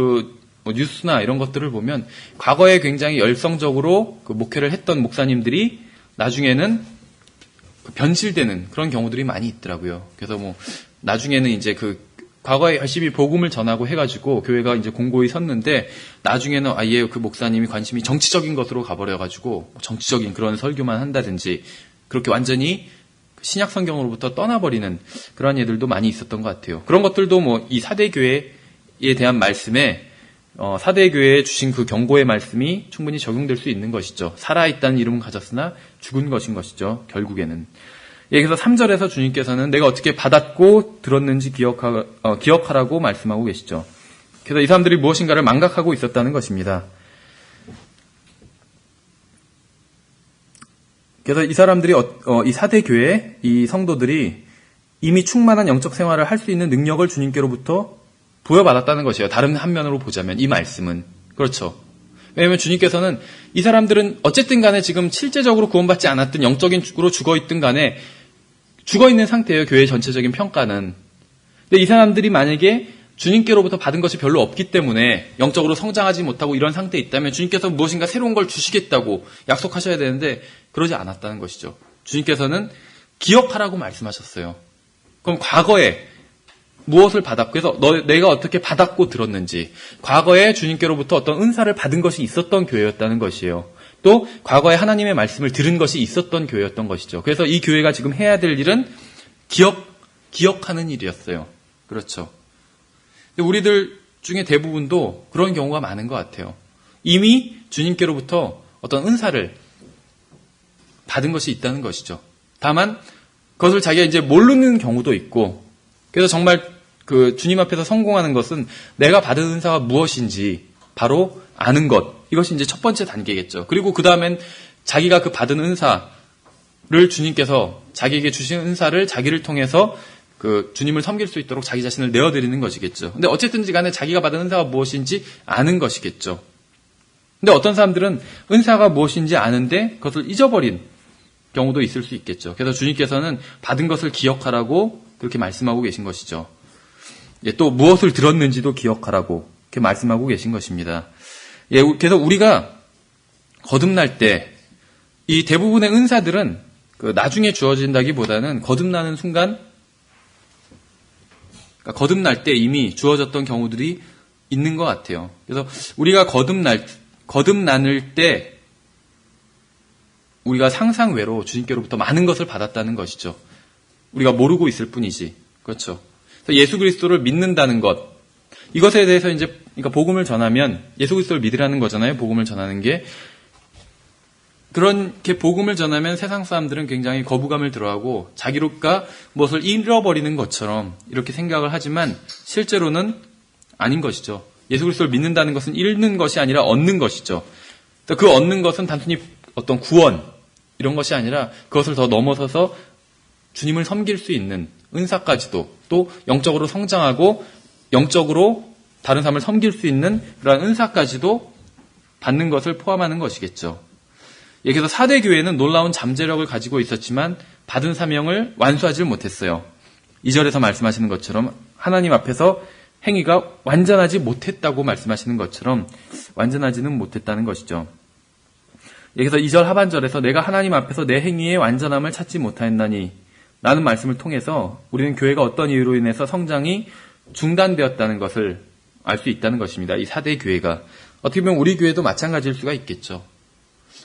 뉴스나 이런 것들을 보면 과거에 굉장히 열성적으로 목회를 했던 목사님들이 나중에는 변질되는 그런 경우들이 많이 있더라고요. 그래서 나중에는 이제 과거에 열심히 복음을 전하고 해가지고 교회가 이제 공고히 섰는데 나중에는 아예 그 목사님이 관심이 정치적인 것으로 가버려가지고 정치적인 그런 설교만 한다든지 그렇게 완전히 신약 성경으로부터 떠나버리는 그런 예들도 많이 있었던 것 같아요. 그런 것들도 이 4대 교회에 대한 말씀에 4대 교회에 주신 그 경고의 말씀이 충분히 적용될 수 있는 것이죠. 살아있다는 이름은 가졌으나 죽은 것인 것이죠. 결국에는. 예, 그래서 3절에서 주님께서는 내가 어떻게 받았고 들었는지 기억하라고 말씀하고 계시죠. 그래서 이 사람들이 무엇인가를 망각하고 있었다는 것입니다. 그래서 이 사람들이 이 4대 교회, 이 성도들이 이미 충만한 영적 생활을 할 수 있는 능력을 주님께로부터 부여받았다는 것이에요. 다른 한면으로 보자면 이 말씀은. 그렇죠. 왜냐하면 주님께서는 이 사람들은 어쨌든 간에 지금 실제적으로 구원받지 않았든 영적인 죽으로 죽어있든 간에 죽어있는 상태예요. 교회의 전체적인 평가는. 근데 이 사람들이 만약에 주님께로부터 받은 것이 별로 없기 때문에 영적으로 성장하지 못하고 이런 상태에 있다면 주님께서 무엇인가 새로운 걸 주시겠다고 약속하셔야 되는데 그러지 않았다는 것이죠. 주님께서는 기억하라고 말씀하셨어요. 그럼 과거에 무엇을 받았고 그래서 내가 어떻게 받았고 들었는지 과거에 주님께로부터 어떤 은사를 받은 것이 있었던 교회였다는 것이에요. 또 과거에 하나님의 말씀을 들은 것이 있었던 교회였던 것이죠. 그래서 이 교회가 지금 해야 될 일은 기억하는 일이었어요. 그렇죠. 근데 우리들 중에 대부분도 그런 경우가 많은 것 같아요. 이미 주님께로부터 어떤 은사를 받은 것이 있다는 것이죠. 다만 그것을 자기가 이제 모르는 경우도 있고 그래서 정말 주님 앞에서 성공하는 것은 내가 받은 은사가 무엇인지 바로 아는 것. 이것이 이제 첫 번째 단계겠죠. 그리고 그 다음엔 자기가 그 받은 은사를 주님께서 자기에게 주신 은사를 자기를 통해서 주님을 섬길 수 있도록 자기 자신을 내어드리는 것이겠죠. 근데 어쨌든지 간에 자기가 받은 은사가 무엇인지 아는 것이겠죠. 근데 어떤 사람들은 은사가 무엇인지 아는데 그것을 잊어버린 경우도 있을 수 있겠죠. 그래서 주님께서는 받은 것을 기억하라고 그렇게 말씀하고 계신 것이죠. 또 무엇을 들었는지도 기억하라고 이렇게 말씀하고 계신 것입니다. 예, 그래서 우리가 거듭날 때 이 대부분의 은사들은 나중에 주어진다기보다는 거듭나는 순간, 그러니까 거듭날 때 이미 주어졌던 경우들이 있는 것 같아요. 그래서 우리가 거듭나는 때 우리가 상상외로 주님께로부터 많은 것을 받았다는 것이죠. 우리가 모르고 있을 뿐이지. 그렇죠. 그래서 예수 그리스도를 믿는다는 것, 이것에 대해서 이제 그러니까 복음을 전하면 예수 그리스도를 믿으라는 거잖아요. 복음을 전하는 게. 그렇게 복음을 전하면 세상 사람들은 굉장히 거부감을 들어하고 자기가 무엇을 잃어버리는 것처럼 이렇게 생각을 하지만 실제로는 아닌 것이죠. 예수 그리스도를 믿는다는 것은 잃는 것이 아니라 얻는 것이죠. 그 얻는 것은 단순히 어떤 구원 이런 것이 아니라 그것을 더 넘어서서 주님을 섬길 수 있는 은사까지도 또 영적으로 성장하고 영적으로 다른 사람을 섬길 수 있는 그러한 은사까지도 받는 것을 포함하는 것이겠죠. 여기서 4대 교회는 놀라운 잠재력을 가지고 있었지만 받은 사명을 완수하지 못했어요. 2절에서 말씀하시는 것처럼 하나님 앞에서 행위가 완전하지 못했다고 말씀하시는 것처럼 완전하지는 못했다는 것이죠. 여기서 2절 하반절에서 내가 하나님 앞에서 내 행위의 완전함을 찾지 못하였나니 라는 말씀을 통해서 우리는 교회가 어떤 이유로 인해서 성장이 중단되었다는 것을 알 수 있다는 것입니다. 이 4대 교회가. 어떻게 보면 우리 교회도 마찬가지일 수가 있겠죠.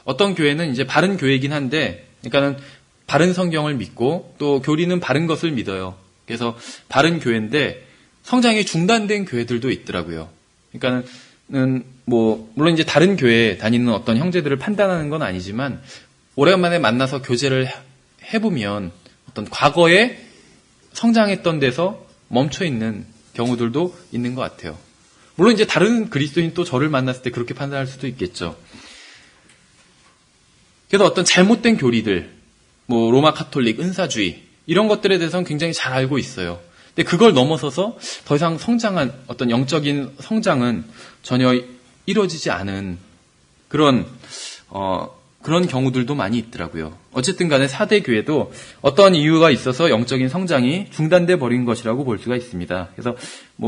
어떤 교회는 이제 바른 교회이긴 한데, 그러니까는 바른 성경을 믿고 또 교리는 바른 것을 믿어요. 그래서 바른 교회인데 성장이 중단된 교회들도 있더라고요. 그러니까는 물론 이제 다른 교회에 다니는 어떤 형제들을 판단하는 건 아니지만 오래간만에 만나서 교제를 해보면 어떤 과거에 성장했던 데서 멈춰 있는 경우들도 있는 것 같아요. 물론 이제 다른 그리스도인 또 저를 만났을 때 그렇게 판단할 수도 있겠죠. 그래서 어떤 잘못된 교리들, 로마 카톨릭, 은사주의 이런 것들에 대해서는 굉장히 잘 알고 있어요. 근데 그걸 넘어서서 더 이상 성장한 어떤 영적인 성장은 전혀 이루어지지 않은 그런 경우들도 많이 있더라고요. 어쨌든 간에 4대 교회도 어떤 이유가 있어서 영적인 성장이 중단돼 버린 것이라고 볼 수가 있습니다. 그래서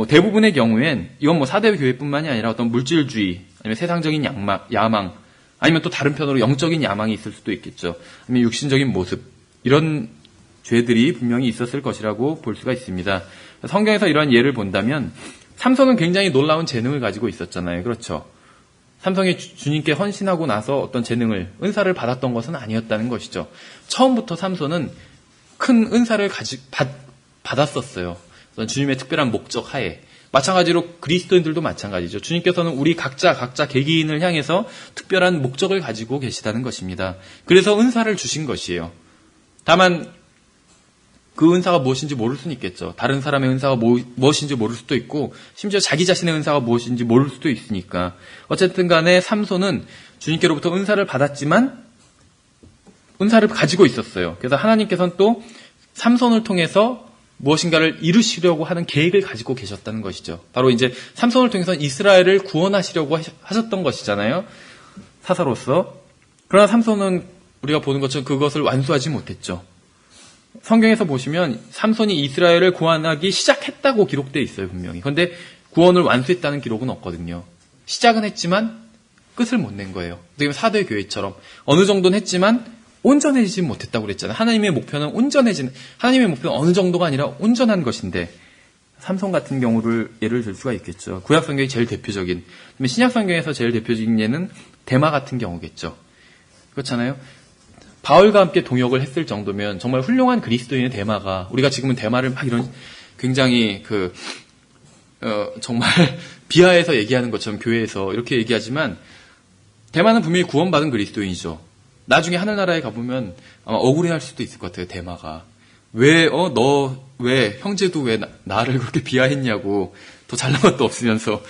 대부분의 경우엔 이건 4대 교회뿐만이 아니라 어떤 물질주의, 아니면 세상적인 야망, 아니면 또 다른 편으로 영적인 야망이 있을 수도 있겠죠. 아니면 육신적인 모습, 이런 죄들이 분명히 있었을 것이라고 볼 수가 있습니다. 성경에서 이러한 예를 본다면 삼손은 굉장히 놀라운 재능을 가지고 있었잖아요. 그렇죠. 삼손이 주님께 헌신하고 나서 어떤 재능을, 은사를 받았던 것은 아니었다는 것이죠. 처음부터 삼손은 큰 은사를 받았었어요. 주님의 특별한 목적 하에. 마찬가지로 그리스도인들도 마찬가지죠. 주님께서는 우리 각자 개개인을 향해서 특별한 목적을 가지고 계시다는 것입니다. 그래서 은사를 주신 것이에요. 다만 그 은사가 무엇인지 모를 수는 있겠죠. 다른 사람의 은사가 무엇인지 모를 수도 있고 심지어 자기 자신의 은사가 무엇인지 모를 수도 있으니까 어쨌든 간에 삼손은 주님께로부터 은사를 받았지만 은사를 가지고 있었어요. 그래서 하나님께서는 또 삼손을 통해서 무엇인가를 이루시려고 하는 계획을 가지고 계셨다는 것이죠. 바로 이제 삼손을 통해서 이스라엘을 구원하시려고 하셨던 것이잖아요. 사사로서. 그러나 삼손은 우리가 보는 것처럼 그것을 완수하지 못했죠. 성경에서 보시면 삼손이 이스라엘을 구원하기 시작했다고 기록되어 있어요, 분명히. 그런데 구원을 완수했다는 기록은 없거든요. 시작은 했지만 끝을 못 낸 거예요. 어떻게 보면 4대 교회처럼 어느 정도는 했지만 온전해지지 못했다고 그랬잖아요. 하나님의 목표는 하나님의 목표는 어느 정도가 아니라 온전한 것인데 삼손 같은 경우를 예를 들 수가 있겠죠. 구약 성경이 제일 대표적인, 신약 성경에서 제일 대표적인 예는 데마 같은 경우겠죠. 그렇잖아요. 바울과 함께 동역을 했을 정도면 정말 훌륭한 그리스도인의 데마가, 우리가 지금은 데마를 막 이런 굉장히 정말 비하해서 얘기하는 것처럼 교회에서 이렇게 얘기하지만 데마는 분명히 구원받은 그리스도인이죠. 나중에 하늘나라에 가보면 아마 억울해할 수도 있을 것 같아요. 데마가 왜 형제도 왜 나를 그렇게 비하했냐고, 더 잘난 것도 없으면서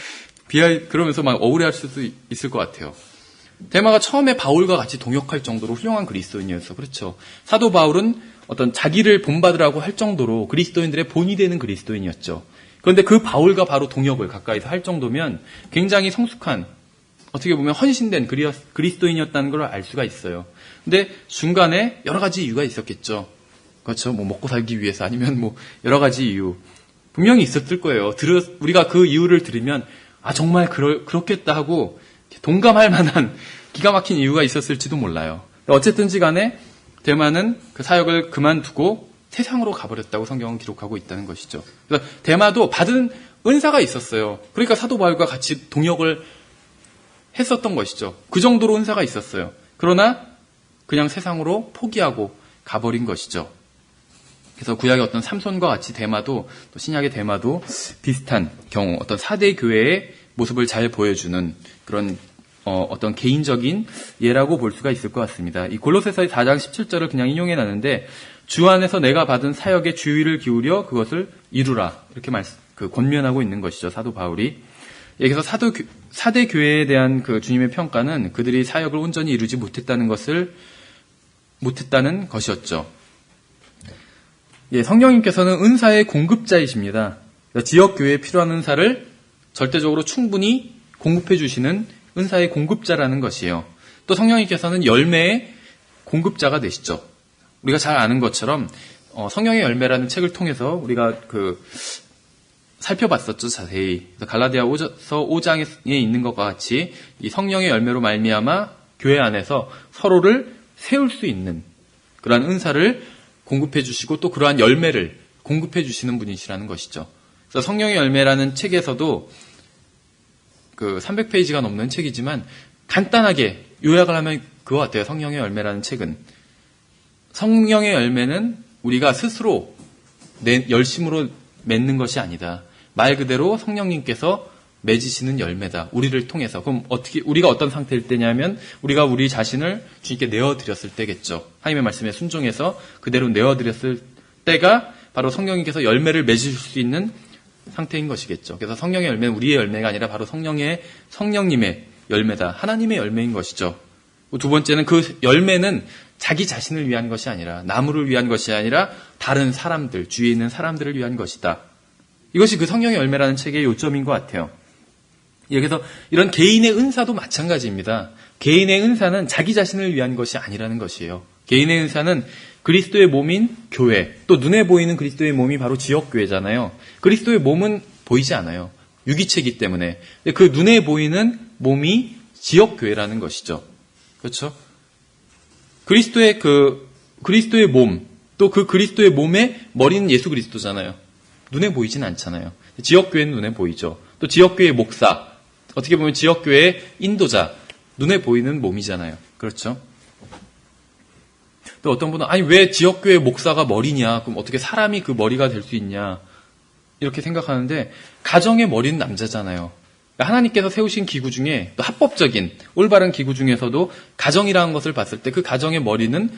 그러면서 막 억울해할 수도 있을 것 같아요. 데마가 처음에 바울과 같이 동역할 정도로 훌륭한 그리스도인이었어. 그렇죠. 사도 바울은 어떤 자기를 본받으라고 할 정도로 그리스도인들의 본이 되는 그리스도인이었죠. 그런데 그 바울과 바로 동역을 가까이서 할 정도면 굉장히 성숙한, 어떻게 보면 헌신된 그리스도인이었다는 걸 알 수가 있어요. 근데 중간에 여러 가지 이유가 있었겠죠. 그렇죠. 먹고 살기 위해서, 아니면 여러 가지 이유. 분명히 있었을 거예요. 우리가 그 이유를 들으면, 정말 그렇겠다 하고 동감할 만한 기가 막힌 이유가 있었을지도 몰라요. 어쨌든지 간에 데마는 그 사역을 그만두고 세상으로 가버렸다고 성경은 기록하고 있다는 것이죠. 그래서 데마도 받은 은사가 있었어요. 그러니까 사도 바울과 같이 동역을 했었던 것이죠. 그 정도로 은사가 있었어요. 그러나 그냥 세상으로 포기하고 가버린 것이죠. 그래서 구약의 어떤 삼손과 같이 데마도, 또 신약의 데마도 비슷한 경우, 어떤 4대 교회의 모습을 잘 보여주는 그런 어떤 개인적인 예라고 볼 수가 있을 것 같습니다. 이 골로새서 4장 17절을 그냥 인용해 놨는데, 주 안에서 내가 받은 사역에 주의를 기울여 그것을 이루라, 이렇게 권면하고 있는 것이죠, 사도 바울이. 여기서 4대 교회에 대한 그 주님의 평가는 그들이 사역을 온전히 이루지 못했다는 것이었죠. 성령님께서는 은사의 공급자이십니다. 지역 교회에 필요한 은사를 절대적으로 충분히 공급해 주시는 은사의 공급자라는 것이에요. 또 성령님께서는 열매의 공급자가 되시죠. 우리가 잘 아는 것처럼 성령의 열매라는 책을 통해서 우리가 살펴봤었죠, 자세히. 갈라디아서 5장에 있는 것과 같이 이 성령의 열매로 말미암아 교회 안에서 서로를 세울 수 있는 그러한 은사를 공급해 주시고 또 그러한 열매를 공급해 주시는 분이시라는 것이죠. 그래서 성령의 열매라는 책에서도 300페이지가 넘는 책이지만 간단하게 요약을 하면 그거 같아요. 성령의 열매라는 책은. 성령의 열매는 우리가 스스로 열심으로 맺는 것이 아니다. 말 그대로 성령님께서 맺으시는 열매다. 우리를 통해서. 그럼 우리가 어떤 상태일 때냐면 우리가 우리 자신을 주님께 내어드렸을 때겠죠. 하나님의 말씀에 순종해서 그대로 내어드렸을 때가 바로 성령님께서 열매를 맺으실 수 있는 상태인 것이겠죠. 그래서 성령의 열매는 우리의 열매가 아니라 바로 성령님의 열매다. 하나님의 열매인 것이죠. 두 번째는 그 열매는 자기 자신을 위한 것이 아니라 나무를 위한 것이 아니라 다른 사람들, 주위에 있는 사람들을 위한 것이다. 이것이 그 성령의 열매라는 책의 요점인 것 같아요. 그래서 이런 개인의 은사도 마찬가지입니다. 개인의 은사는 자기 자신을 위한 것이 아니라는 것이에요. 개인의 은사는 그리스도의 몸인 교회, 또 눈에 보이는 그리스도의 몸이 바로 지역교회잖아요. 그리스도의 몸은 보이지 않아요. 유기체이기 때문에. 그 눈에 보이는 몸이 지역교회라는 것이죠. 그렇죠? 그리스도의 몸, 또 그 그리스도의 몸의 머리는 예수 그리스도잖아요. 눈에 보이진 않잖아요. 지역교회는 눈에 보이죠. 또 지역교회의 목사, 어떻게 보면 지역교회의 인도자, 눈에 보이는 몸이잖아요. 그렇죠? 또 어떤 분은 아니 왜 지역교회 목사가 머리냐? 그럼 어떻게 사람이 그 머리가 될 수 있냐? 이렇게 생각하는데 가정의 머리는 남자잖아요. 하나님께서 세우신 기구 중에 또 합법적인 올바른 기구 중에서도 가정이라는 것을 봤을 때 그 가정의 머리는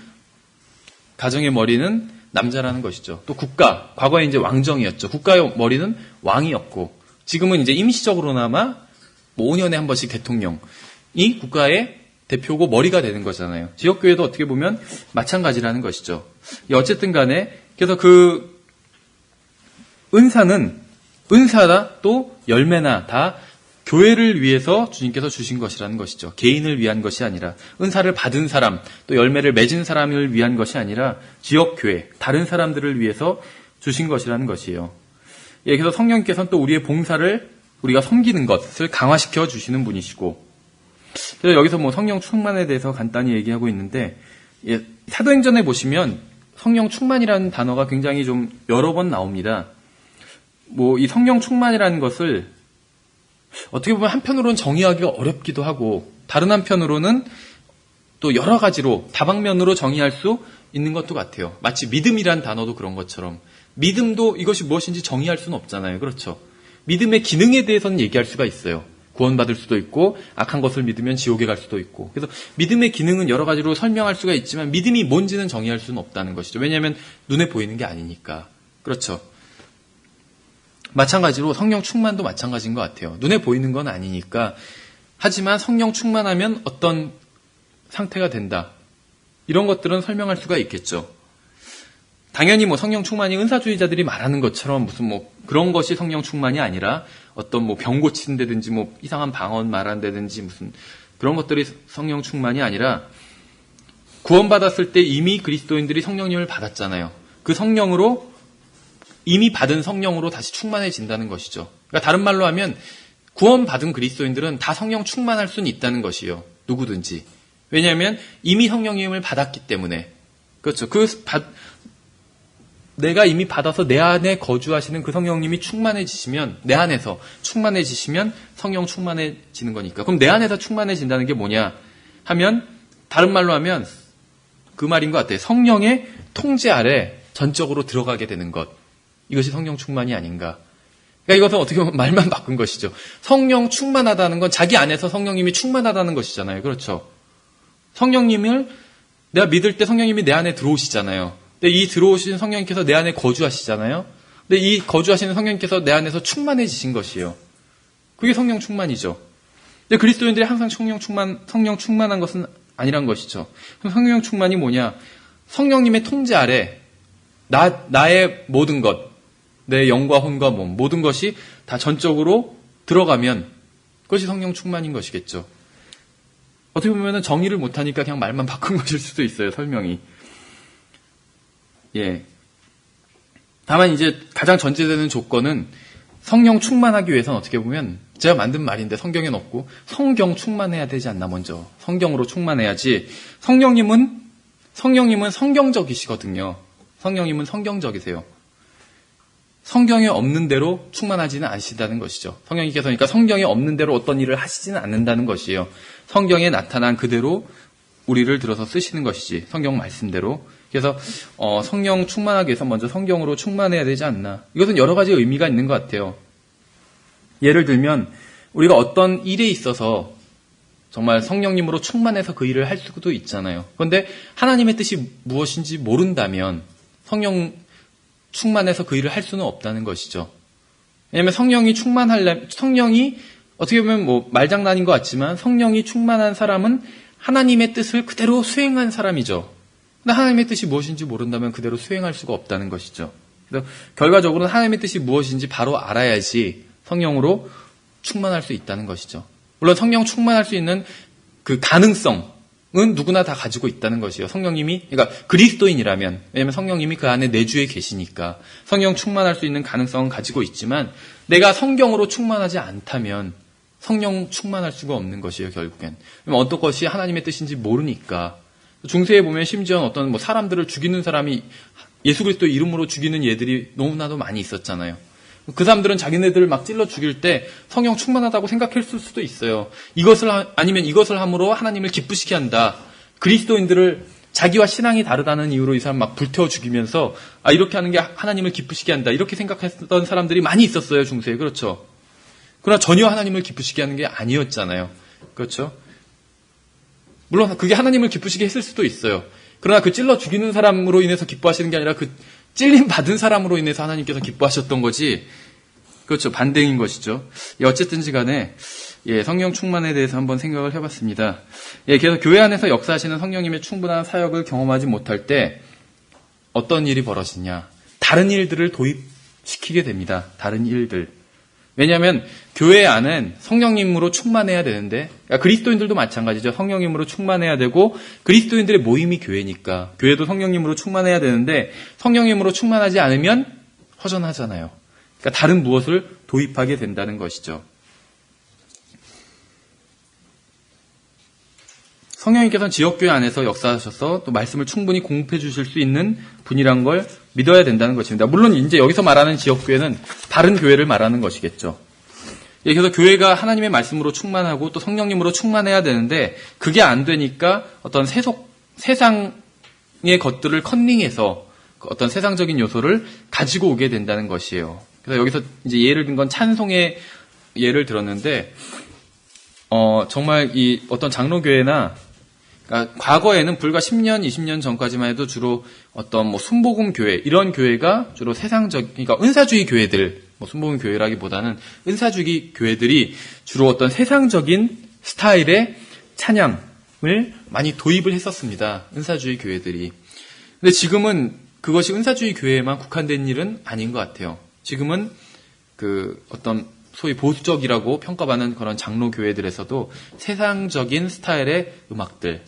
남자라는 것이죠. 또 국가, 과거에 이제 왕정이었죠. 국가의 머리는 왕이었고 지금은 이제 임시적으로나마 5년에 한 번씩 대통령이 국가의 대표고 머리가 되는 거잖아요. 지역교회도 어떻게 보면 마찬가지라는 것이죠. 어쨌든 간에 그래서 그 은사다 또 열매나 다 교회를 위해서 주님께서 주신 것이라는 것이죠. 개인을 위한 것이 아니라 은사를 받은 사람 또 열매를 맺은 사람을 위한 것이 아니라 지역교회 다른 사람들을 위해서 주신 것이라는 것이에요. 그래서 성령께서는 또 우리의 봉사를 우리가 섬기는 것을 강화시켜 주시는 분이시고 그래서 여기서 성령 충만에 대해서 간단히 얘기하고 있는데 사도행전에 보시면 성령 충만이라는 단어가 굉장히 좀 여러 번 나옵니다. 이 성령 충만이라는 것을 어떻게 보면 한편으로는 정의하기가 어렵기도 하고 다른 한편으로는 또 여러 가지로 다방면으로 정의할 수 있는 것도 같아요. 마치 믿음이란 단어도 그런 것처럼 믿음도 이것이 무엇인지 정의할 수는 없잖아요. 그렇죠? 믿음의 기능에 대해서는 얘기할 수가 있어요. 구원받을 수도 있고 악한 것을 믿으면 지옥에 갈 수도 있고 그래서 믿음의 기능은 여러 가지로 설명할 수가 있지만 믿음이 뭔지는 정의할 수는 없다는 것이죠. 왜냐하면 눈에 보이는 게 아니니까. 그렇죠? 마찬가지로 성령 충만도 마찬가지인 것 같아요. 눈에 보이는 건 아니니까 하지만 성령 충만하면 어떤 상태가 된다. 이런 것들은 설명할 수가 있겠죠. 당연히 성령 충만이 은사주의자들이 말하는 것처럼 무슨 그런 것이 성령 충만이 아니라 어떤 병 고친다든지 이상한 방언 말한다든지 무슨 그런 것들이 성령 충만이 아니라 구원받았을 때 이미 그리스도인들이 성령님을 받았잖아요. 그 성령으로 이미 받은 성령으로 다시 충만해진다는 것이죠. 그러니까 다른 말로 하면 구원받은 그리스도인들은 다 성령 충만할 수는 있다는 것이요. 누구든지. 왜냐하면 이미 성령님을 받았기 때문에. 그렇죠. 내가 이미 받아서 내 안에 거주하시는 그 성령님이 충만해지시면 내 안에서 충만해지시면 성령 충만해지는 거니까. 그럼 내 안에서 충만해진다는 게 뭐냐 하면 다른 말로 하면 그 말인 것 같아요. 성령의 통제 아래 전적으로 들어가게 되는 것. 이것이 성령 충만이 아닌가. 그러니까 이것은 어떻게 보면 말만 바꾼 것이죠. 성령 충만하다는 건 자기 안에서 성령님이 충만하다는 것이잖아요. 그렇죠. 성령님을 내가 믿을 때 성령님이 내 안에 들어오시잖아요. 근데 이 들어오신 성령님께서 내 안에 거주하시잖아요. 근데 이 거주하시는 성령님께서 내 안에서 충만해지신 것이에요. 그게 성령 충만이죠. 근데 그리스도인들이 항상 성령 충만한 것은 아니란 것이죠. 그럼 성령 충만이 뭐냐? 성령님의 통제 아래 나의 모든 것, 내 영과 혼과 몸, 모든 것이 다 전적으로 들어가면 그것이 성령 충만인 것이겠죠. 어떻게 보면은 정의를 못하니까 그냥 말만 바꾼 것일 수도 있어요, 설명이. 예. 다만 이제 가장 전제되는 조건은 성령 충만하기 위해서는 어떻게 보면 제가 만든 말인데 성경엔 없고 성경 충만해야 되지 않나 먼저. 성경으로 충만해야지. 성령님은 성경적이시거든요. 성령님은 성경적이세요. 성경에 없는 대로 충만하지는 않으시다는 것이죠. 성령님께서 그러니까 성경에 없는 대로 어떤 일을 하시지는 않는다는 것이에요. 성경에 나타난 그대로 우리를 들어서 쓰시는 것이지. 성경 말씀대로. 그래서 성령 충만하기 위해서 먼저 성경으로 충만해야 되지 않나. 이것은 여러 가지 의미가 있는 것 같아요. 예를 들면 우리가 어떤 일에 있어서 정말 성령님으로 충만해서 그 일을 할 수도 있잖아요. 그런데 하나님의 뜻이 무엇인지 모른다면 성령 충만해서 그 일을 할 수는 없다는 것이죠. 왜냐하면 성령이 어떻게 보면 뭐 말장난인 것 같지만 성령이 충만한 사람은 하나님의 뜻을 그대로 수행한 사람이죠. 근데 하나님의 뜻이 무엇인지 모른다면 그대로 수행할 수가 없다는 것이죠. 그래서 결과적으로는 하나님의 뜻이 무엇인지 바로 알아야지 성령으로 충만할 수 있다는 것이죠. 물론 성령 충만할 수 있는 그 가능성은 누구나 다 가지고 있다는 것이에요. 성령님이, 그러니까 그리스도인이라면, 왜냐하면 성령님이 그 안에 내주에 계시니까 성령 충만할 수 있는 가능성은 가지고 있지만 내가 성경으로 충만하지 않다면 성령 충만할 수가 없는 것이에요, 결국엔. 어떤 것이 하나님의 뜻인지 모르니까. 중세에 보면 심지어 어떤 뭐 사람들을 죽이는 사람이 예수 그리스도 이름으로 죽이는 예들이 너무나도 많이 있었잖아요. 그 사람들은 자기네들을 막 찔러 죽일 때 성령 충만하다고 생각했을 수도 있어요. 아니면 이것을 함으로 하나님을 기쁘시게 한다. 그리스도인들을 자기와 신앙이 다르다는 이유로 이 사람 막 불태워 죽이면서 이렇게 하는 게 하나님을 기쁘시게 한다. 이렇게 생각했던 사람들이 많이 있었어요, 중세에. 그렇죠. 그러나 전혀 하나님을 기쁘시게 하는 게 아니었잖아요. 그렇죠. 물론 그게 하나님을 기쁘시게 했을 수도 있어요. 그러나 그 찔러 죽이는 사람으로 인해서 기뻐하시는 게 아니라 그 찔림 받은 사람으로 인해서 하나님께서 기뻐하셨던 거지. 그렇죠. 반대인 것이죠. 어쨌든지 간에 성령 충만에 대해서 한번 생각을 해봤습니다. 그래서 교회 안에서 역사하시는 성령님의 충분한 사역을 경험하지 못할 때 어떤 일이 벌어지냐. 다른 일들을 도입시키게 됩니다. 다른 일들. 왜냐하면 교회 안은 성령님으로 충만해야 되는데, 그러니까 그리스도인들도 마찬가지죠. 성령님으로 충만해야 되고 그리스도인들의 모임이 교회니까 교회도 성령님으로 충만해야 되는데 성령님으로 충만하지 않으면 허전하잖아요. 그러니까 다른 무엇을 도입하게 된다는 것이죠. 성령님께서는 지역교회 안에서 역사하셔서 또 말씀을 충분히 공급해 주실 수 있는 분이란 걸 믿어야 된다는 것입니다. 물론 이제 여기서 말하는 지역교회는 다른 교회를 말하는 것이겠죠. 그래서 교회가 하나님의 말씀으로 충만하고 또 성령님으로 충만해야 되는데 그게 안 되니까 어떤 세상의 것들을 컨닝해서 어떤 세상적인 요소를 가지고 오게 된다는 것이에요. 그래서 여기서 이제 예를 든 건 찬송의 예를 들었는데 정말 이 어떤 장로교회나 그러니까 과거에는 불과 10년, 20년 전까지만 해도 주로 어떤 뭐 순복음 교회 이런 교회가 주로 그러니까 은사주의 교회들, 뭐 순복음 교회라기보다는 은사주의 교회들이 주로 어떤 세상적인 스타일의 찬양을 많이 도입을 했었습니다. 은사주의 교회들이. 근데 지금은 그것이 은사주의 교회에만 국한된 일은 아닌 것 같아요. 지금은 그 어떤 소위 보수적이라고 평가받는 그런 장로 교회들에서도 세상적인 스타일의 음악들.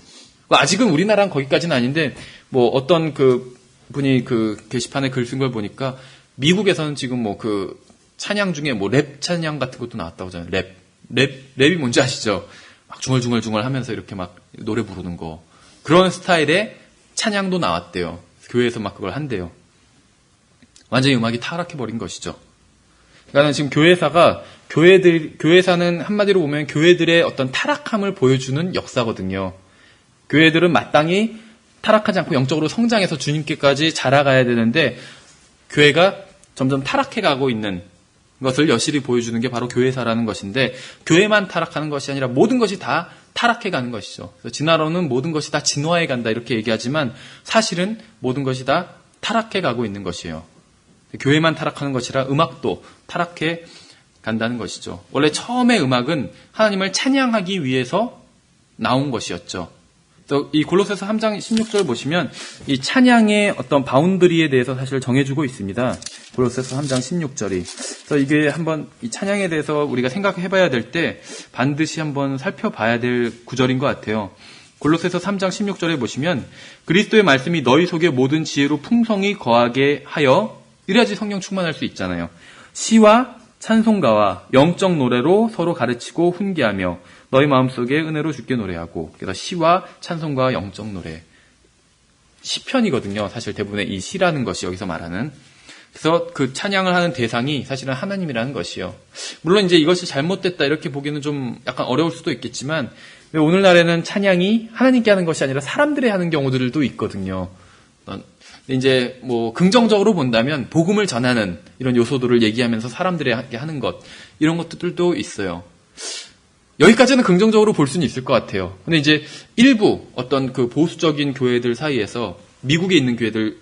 아직은 우리나라는 거기까지는 아닌데, 뭐 어떤 그 분이 그 게시판에 글 쓴 걸 보니까 미국에서는 지금 뭐 그 찬양 중에 뭐 랩 찬양 같은 것도 나왔다고 하잖아요. 랩이 뭔지 아시죠? 막 중얼중얼 하면서 이렇게 막 노래 부르는 거. 그런 스타일의 찬양도 나왔대요. 교회에서 막 그걸 한대요. 완전히 음악이 타락해버린 것이죠. 그러니까 지금 교회사는 한마디로 보면 교회들의 어떤 타락함을 보여주는 역사거든요. 교회들은 마땅히 타락하지 않고 영적으로 성장해서 주님께까지 자라가야 되는데 교회가 점점 타락해가고 있는 것을 여실히 보여주는 게 바로 교회사라는 것인데 교회만 타락하는 것이 아니라 모든 것이 다 타락해가는 것이죠. 그래서 진화론은 모든 것이 다 진화해간다 이렇게 얘기하지만 사실은 모든 것이 다 타락해가고 있는 것이에요. 교회만 타락하는 것이라 음악도 타락해 간다는 것이죠. 원래 처음에 음악은 하나님을 찬양하기 위해서 나온 것이었죠. 이 골로새서 3장 16절 보시면 이 찬양의 어떤 바운드리에 대해서 사실 정해주고 있습니다. 골로새서 3장 16절이. 그래서 이게 한번 이 찬양에 대해서 우리가 생각해봐야 될 때 반드시 한번 살펴봐야 될 구절인 것 같아요. 골로새서 3장 16절에 보시면 그리스도의 말씀이 너희 속에 모든 지혜로 풍성히 거하게 하여, 이래야지 성령 충만할 수 있잖아요. 시와 찬송가와 영적 노래로 서로 가르치고 훈계하며 너희 마음속에 은혜로 주께 노래하고. 그래서 시와 찬송가와 영적 노래. 시편이거든요. 사실 대부분의 이 시라는 것이 여기서 말하는. 그래서 그 찬양을 하는 대상이 사실은 하나님이라는 것이요. 물론 이제 이것이 잘못됐다 이렇게 보기는 좀 약간 어려울 수도 있겠지만 오늘날에는 찬양이 하나님께 하는 것이 아니라 사람들이 하는 경우들도 있거든요. 이제 뭐 긍정적으로 본다면 복음을 전하는 이런 요소들을 얘기하면서 사람들에게 하는 것, 이런 것들도 있어요. 여기까지는 긍정적으로 볼 수는 있을 것 같아요. 근데 이제 일부 어떤 그 보수적인 교회들 사이에서, 미국에 있는 교회들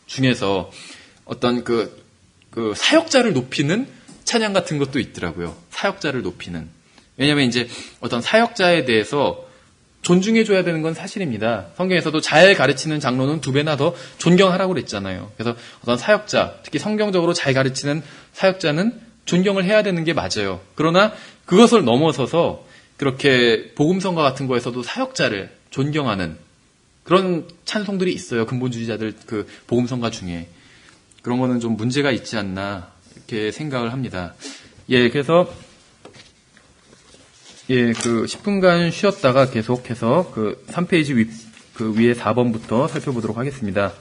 중에서 어떤 그 사역자를 높이는 찬양 같은 것도 있더라고요. 사역자를 높이는. 왜냐면 이제 어떤 사역자에 대해서 존중해줘야 되는 건 사실입니다. 성경에서도 잘 가르치는 장로는 2배나 더 존경하라고 그랬잖아요. 그래서 어떤 사역자, 특히 성경적으로 잘 가르치는 사역자는 존경을 해야 되는 게 맞아요. 그러나 그것을 넘어서서 그렇게 복음성가 같은 거에서도 사역자를 존경하는 그런 찬송들이 있어요. 근본주의자들 그 복음성가 중에. 그런 거는 좀 문제가 있지 않나 이렇게 생각을 합니다. 그래서 그 10분간 쉬었다가 계속해서 그 3페이지 위에 4번부터 살펴보도록 하겠습니다.